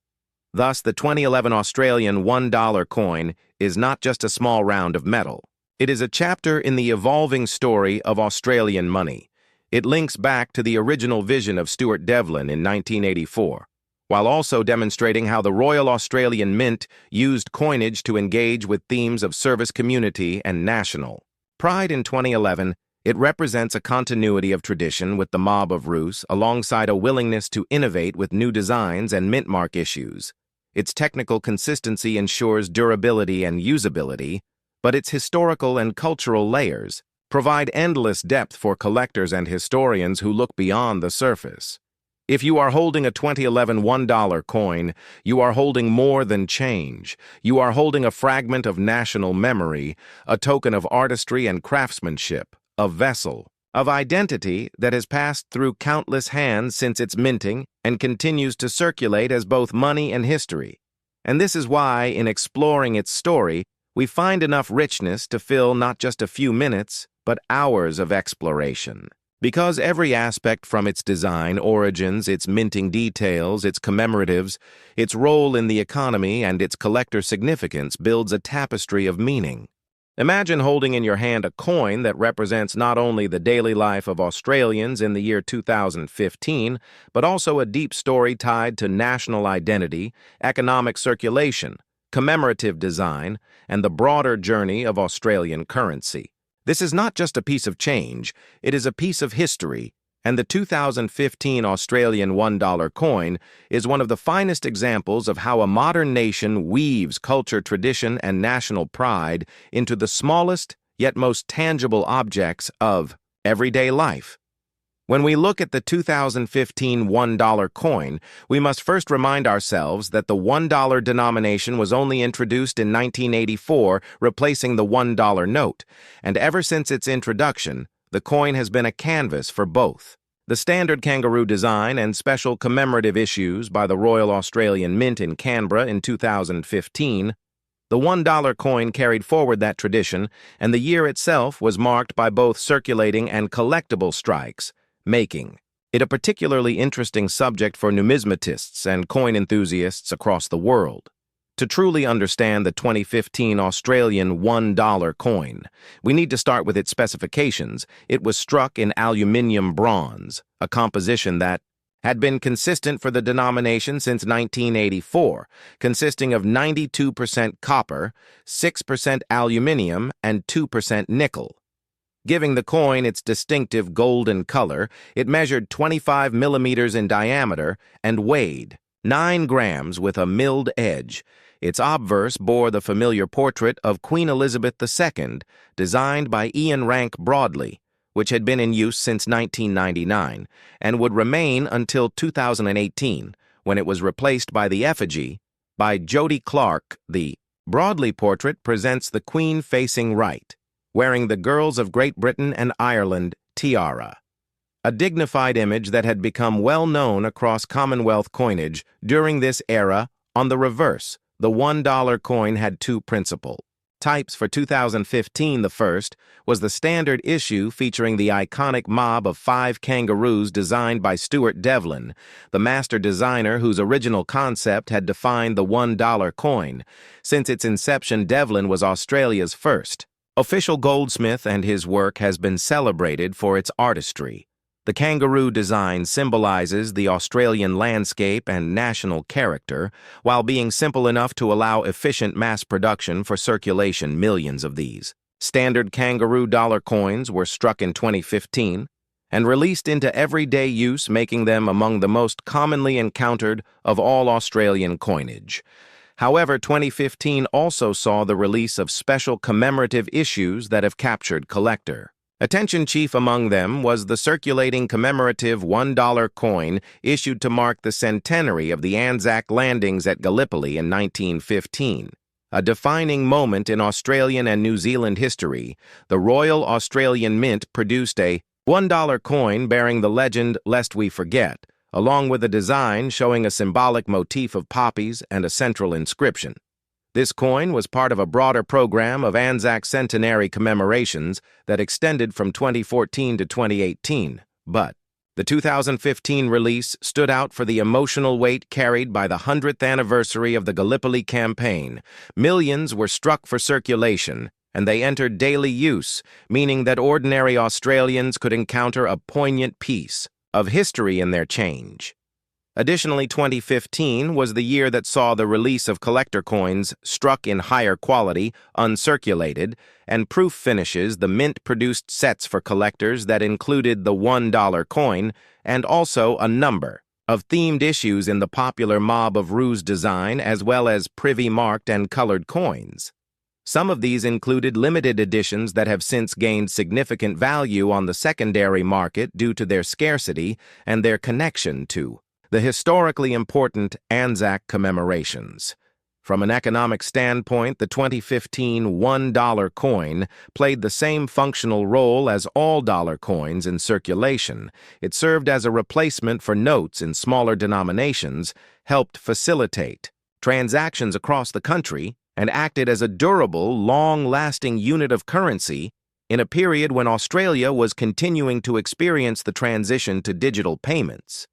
Thus, the 2011 Australian $1 coin is not just a small round of metal. It is a chapter in the evolving story of Australian money. It links back to the original vision of Stuart Devlin in 1984. While also demonstrating how the Royal Australian Mint used coinage to engage with themes of service, community, and national pride. In 2011, it represents a continuity of tradition with the Mob of Roos, alongside a willingness to innovate with new designs and mint mark issues. Its technical consistency ensures durability and usability, but its historical and cultural layers provide endless depth for collectors and historians who look beyond the surface. If you are holding a 2011 $1 coin, you are holding more than change. You are holding a fragment of national memory, a token of artistry and craftsmanship, a vessel of identity that has passed through countless hands since its minting and continues to circulate as both money and history. And this is why, in exploring its story, we find enough richness to fill not just a few minutes, but hours of exploration. Because every aspect, from its design, origins, its minting details, its commemoratives, its role in the economy, and its collector significance, builds a tapestry of meaning. Imagine holding in your hand a coin that represents not only the daily life of Australians in the year 2015, but also a deep story tied to national identity, economic circulation, commemorative design, and the broader journey of Australian currency. This is not just a piece of change, it is a piece of history, and the 2015 Australian $1 coin is one of the finest examples of how a modern nation weaves culture, tradition, and national pride into the smallest yet most tangible objects of everyday life. When we look at the 2015 $1 coin, we must first remind ourselves that the $1 denomination was only introduced in 1984, replacing the $1 note, and ever since its introduction, the coin has been a canvas for both the standard kangaroo design and special commemorative issues by the Royal Australian Mint in Canberra in 2015. The $1 coin carried forward that tradition, and the year itself was marked by both circulating and collectible strikes, making it a particularly interesting subject for numismatists and coin enthusiasts across the world. To truly understand the 2015 Australian $1 coin, we need to start with its specifications. It was struck in aluminium bronze, a composition that had been consistent for the denomination since 1984, consisting of 92% copper, 6% aluminium, and 2% nickel. Giving the coin its distinctive golden color, it measured 25 millimeters in diameter and weighed 9 grams with a milled edge. Its obverse bore the familiar portrait of Queen Elizabeth II, designed by Ian Rank Broadley, which had been in use since 1999 and would remain until 2018, when it was replaced by the effigy by Jody Clark. The Broadley portrait presents the Queen facing right, wearing the Girls of Great Britain and Ireland tiara. a dignified image that had become well known across Commonwealth coinage during this era. On the reverse, the $1 coin had two principal types. For 2015, the first was the standard issue featuring the iconic mob of 5 kangaroos designed by Stuart Devlin, the master designer whose original concept had defined the $1 coin. Since its inception, Devlin was Australia's first official goldsmith, and his work has been celebrated for its artistry. The kangaroo design symbolizes the Australian landscape and national character, while being simple enough to allow efficient mass production for circulation. Millions of these standard kangaroo dollar coins were struck in 2015 and released into everyday use, making them among the most commonly encountered of all Australian coinage. However, 2015 also saw the release of special commemorative issues that have captured collector attention. Chief among them was the circulating commemorative $1 coin issued to mark the centenary of the Anzac landings at Gallipoli in 1915. A defining moment in Australian and New Zealand history, the Royal Australian Mint produced a $1 coin bearing the legend "Lest We Forget," along with a design showing a symbolic motif of poppies and a central inscription. This coin was part of a broader program of Anzac centenary commemorations that extended from 2014 to 2018, but the 2015 release stood out for the emotional weight carried by the 100th anniversary of the Gallipoli campaign. Millions were struck for circulation, and they entered daily use, meaning that ordinary Australians could encounter a poignant piece of history in their change. Additionally, 2015 was the year that saw the release of collector coins struck in higher quality, uncirculated, and proof finishes. The Mint produced sets for collectors that included the $1 coin and also a number of themed issues in the popular Mob of Ruse design, as well as privy-marked and colored coins. Some of these included limited editions that have since gained significant value on the secondary market due to their scarcity and their connection to the historically important Anzac commemorations. From an economic standpoint, the 2015 $1 coin played the same functional role as all dollar coins in circulation. It served as a replacement for notes in smaller denominations, helped facilitate transactions across the country, and acted as a durable, long-lasting unit of currency in a period when Australia was continuing to experience the transition to digital payments.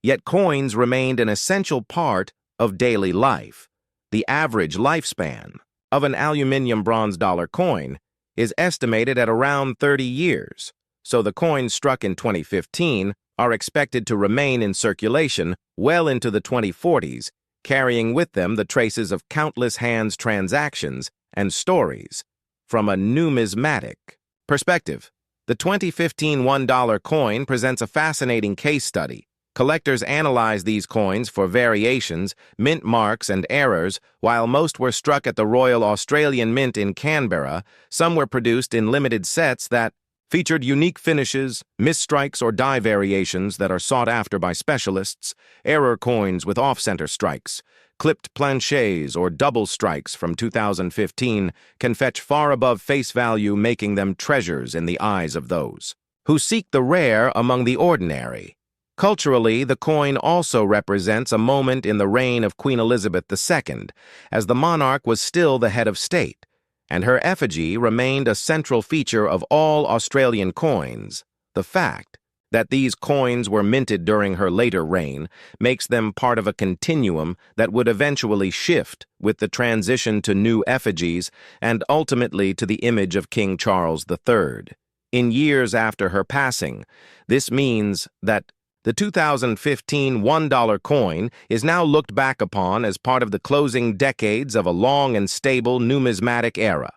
Yet coins remained an essential part of daily life. The average lifespan of an aluminium bronze dollar coin is estimated at around 30 years, so the coins struck in 2015 are expected to remain in circulation well into the 2040s, carrying with them the traces of countless hands transactions and stories. From a numismatic perspective, the 2015 $1 coin presents a fascinating case study. Collectors analyze these coins for variations, mint marks, and errors. While most were struck at the Royal Australian Mint in Canberra, some were produced in limited sets that featured unique finishes, misstrikes, or die variations that are sought after by specialists. Error coins with off-center strikes, clipped planchets, or double strikes from 2015 can fetch far above face value, making them treasures in the eyes of those who seek the rare among the ordinary. Culturally, the coin also represents a moment in the reign of Queen Elizabeth II, as the monarch was still the head of state, and her effigy remained a central feature of all Australian coins. The fact that these coins were minted during her later reign makes them part of a continuum that would eventually shift with the transition to new effigies and ultimately to the image of King Charles III. In years after her passing, this means that the 2015 $1 coin is now looked back upon as part of the closing decades of a long and stable numismatic era.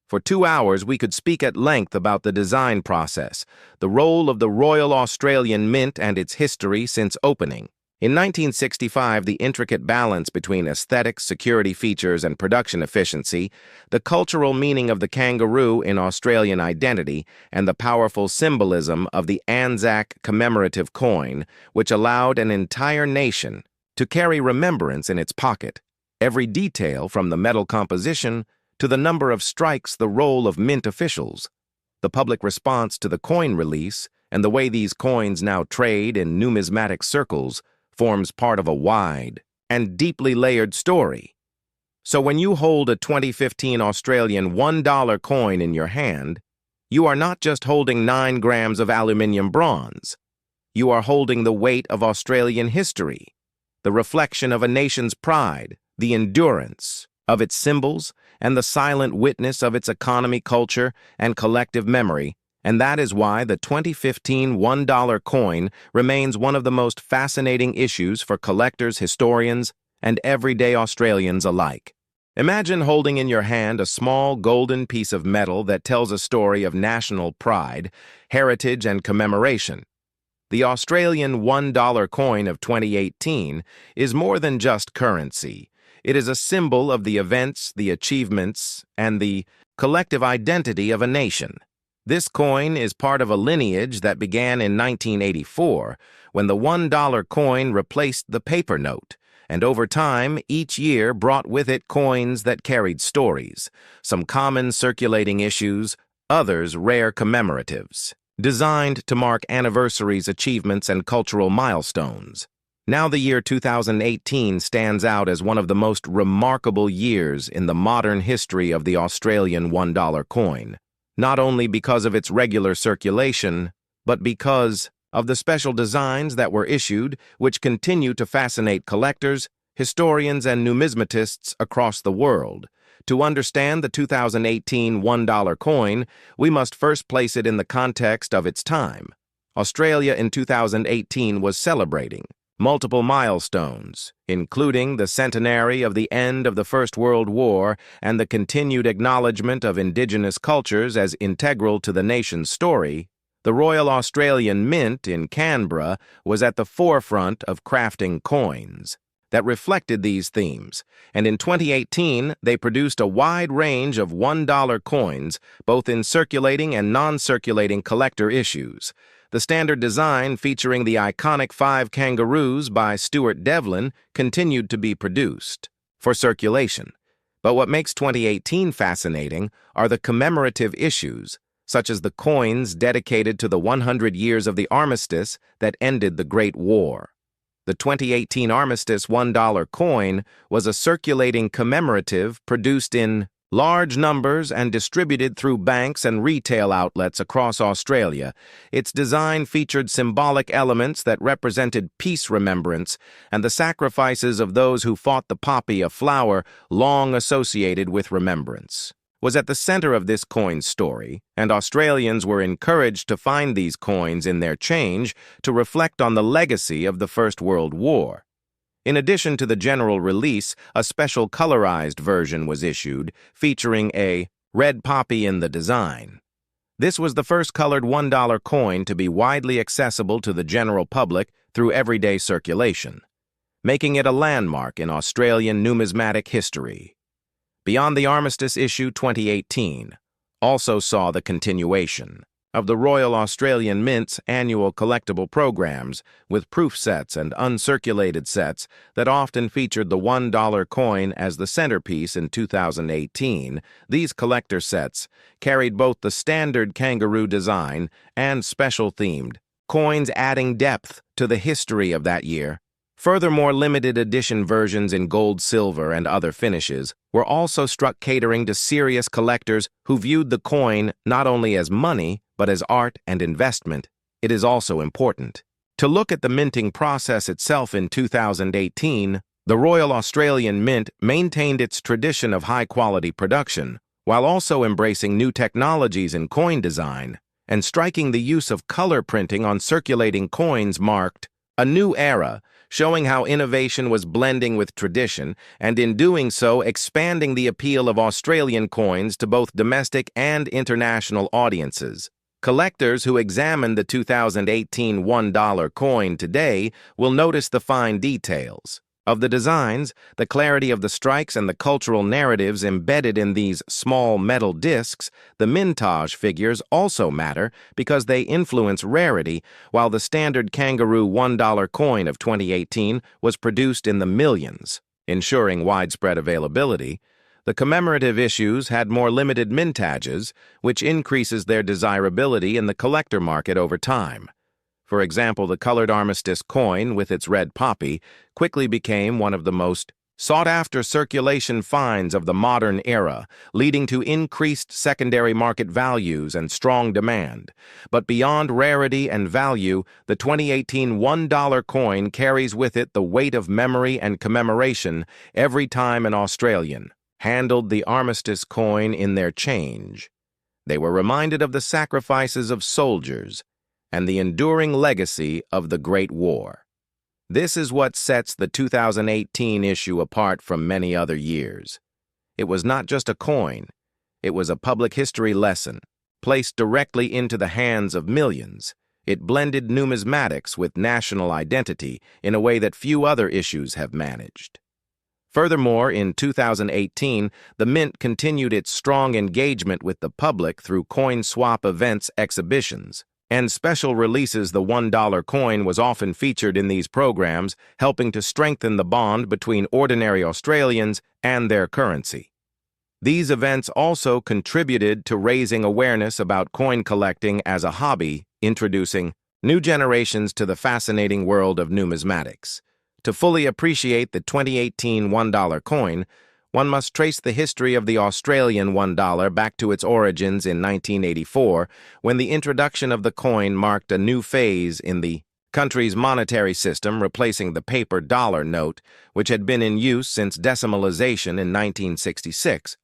For 2 hours, we could speak at length about the design process, the role of the Royal Australian Mint, and its history since opening. In 1965, the intricate balance between aesthetics, security features, and production efficiency, the cultural meaning of the kangaroo in Australian identity, and the powerful symbolism of the Anzac commemorative coin, which allowed an entire nation to carry remembrance in its pocket. Every detail, from the metal composition to the number of strikes, the role of mint officials, the public response to the coin release, and the way these coins now trade in numismatic circles forms part of a wide and deeply layered story. So when you hold a 2015 Australian $1 coin in your hand, you are not just holding 9 grams of aluminium bronze. You are holding the weight of Australian history, the reflection of a nation's pride, the endurance of its symbols, and the silent witness of its economy, culture, and collective memory. And that is why the 2015 $1 coin remains one of the most fascinating issues for collectors, historians, and everyday Australians alike. Imagine holding in your hand a small golden piece of metal that tells a story of national pride, heritage, and commemoration. The Australian $1 coin of 2018 is more than just currency. It is a symbol of the events, the achievements, and the collective identity of a nation. This coin is part of a lineage that began in 1984, when the $1 coin replaced the paper note, and over time, each year brought with it coins that carried stories, some common circulating issues, others rare commemoratives, designed to mark anniversaries, achievements, and cultural milestones. Now the year 2018 stands out as one of the most remarkable years in the modern history of the Australian $1 coin, not only because of its regular circulation, but because of the special designs that were issued, which continue to fascinate collectors, historians, and numismatists across the world. To understand the 2018 $1 coin, we must first place it in the context of its time. Australia in 2018 was celebrating multiple milestones, including the centenary of the end of the First World War and the continued acknowledgement of Indigenous cultures as integral to the nation's story. The Royal Australian Mint in Canberra was at the forefront of crafting coins that reflected these themes, and in 2018 they produced a wide range of $1 coins, both in circulating and non-circulating collector issues. The standard design, featuring the iconic 5 kangaroos by Stuart Devlin, continued to be produced for circulation. But what makes 2018 fascinating are the commemorative issues, such as the coins dedicated to the 100 years of the armistice that ended the Great War. The 2018 Armistice $1 coin was a circulating commemorative produced in large numbers and distributed through banks and retail outlets across Australia. Its design featured symbolic elements that represented peace remembrance and the sacrifices of those who fought the poppy, a flower long associated with remembrance, was at the center of this coin's story, and Australians were encouraged to find these coins in their change to reflect on the legacy of the First World War. In addition to the general release, a special colorized version was issued, featuring a red poppy in the design. This was the first colored $1 coin to be widely accessible to the general public through everyday circulation, making it a landmark in Australian numismatic history. Beyond the Armistice issue, 2018 also saw the continuation of the Royal Australian Mint's annual collectible programs, with proof sets and uncirculated sets that often featured the $1 coin as the centerpiece. In 2018, these collector sets carried both the standard kangaroo design and special-themed coins, adding depth to the history of that year. Furthermore, limited edition versions in gold, silver, and other finishes were also struck, catering to serious collectors who viewed the coin not only as money, but as art and investment. It is also important to look at the minting process itself. In 2018, the Royal Australian Mint maintained its tradition of high-quality production, while also embracing new technologies in coin design, and striking the use of color printing on circulating coins marked a new era, showing how innovation was blending with tradition, and in doing so expanding the appeal of Australian coins to both domestic and international audiences. Collectors who examine the 2018 $1 coin today will notice the fine details of the designs, the clarity of the strikes, and the cultural narratives embedded in these small metal discs. The mintage figures also matter because they influence rarity, while the standard kangaroo $1 coin of 2018 was produced in the millions, ensuring widespread availability. The commemorative issues had more limited mintages, which increases their desirability in the collector market over time. For example, the colored armistice coin with its red poppy quickly became one of the most sought-after circulation finds of the modern era, leading to increased secondary market values and strong demand. But beyond rarity and value, the 2018 $1 coin carries with it the weight of memory and commemoration every time an Australian handled the armistice coin in their change. They were reminded of the sacrifices of soldiers and the enduring legacy of the Great War. This is what sets the 2018 issue apart from many other years. It was not just a coin, it was a public history lesson, placed directly into the hands of millions. It blended numismatics with national identity in a way that few other issues have managed. Furthermore, in 2018, the Mint continued its strong engagement with the public through coin swap events, exhibitions, and special releases. The $1 coin was often featured in these programs, helping to strengthen the bond between ordinary Australians and their currency. These events also contributed to raising awareness about coin collecting as a hobby, introducing new generations to the fascinating world of numismatics. To fully appreciate the 2018 $1 coin, one must trace the history of the Australian $1 back to its origins in 1984, when the introduction of the coin marked a new phase in the country's monetary system, replacing the paper dollar note, which had been in use since decimalization in 1966.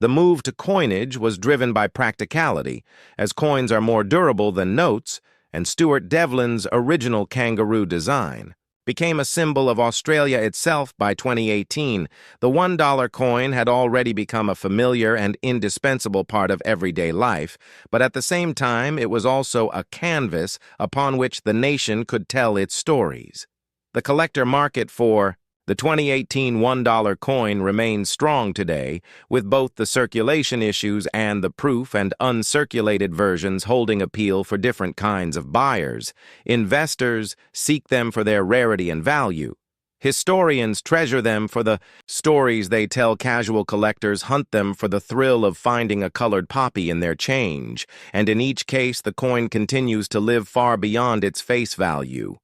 The move to coinage was driven by practicality, as coins are more durable than notes, and Stuart Devlin's original kangaroo design became a symbol of Australia itself. By 2018, the $1 coin had already become a familiar and indispensable part of everyday life, but at the same time it was also a canvas upon which the nation could tell its stories. The collector market for the 2018 $1 coin remains strong today, with both the circulation issues and the proof and uncirculated versions holding appeal for different kinds of buyers. Investors seek them for their rarity and value. Historians treasure them for the stories they tell. Casual collectors hunt them for the thrill of finding a colored poppy in their change, and in each case the coin continues to live far beyond its face value.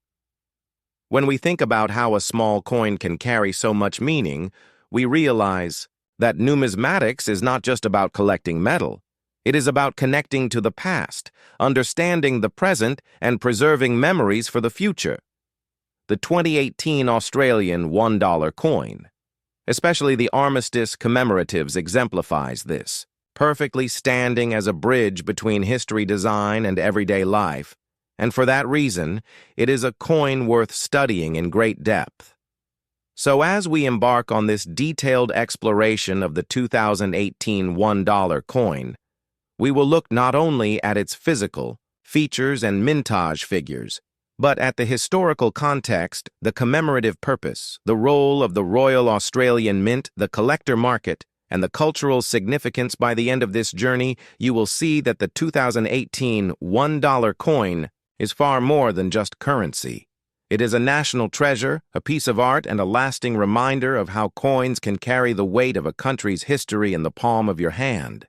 When we think about how a small coin can carry so much meaning, we realize that numismatics is not just about collecting metal. It is about connecting to the past, understanding the present, and preserving memories for the future. The 2018 Australian $1 coin, especially the armistice commemoratives, exemplifies this, perfectly standing as a bridge between history design and everyday life. And for that reason, it is a coin worth studying in great depth. So as we embark on this detailed exploration of the 2018 $1 coin, we will look not only at its physical features and mintage figures, but at the historical context, the commemorative purpose, the role of the Royal Australian Mint, the collector market, and the cultural significance. By the end of this journey, you will see that the 2018 $1 coin is far more than just currency. It is a national treasure, a piece of art, and a lasting reminder of how coins can carry the weight of a country's history in the palm of your hand.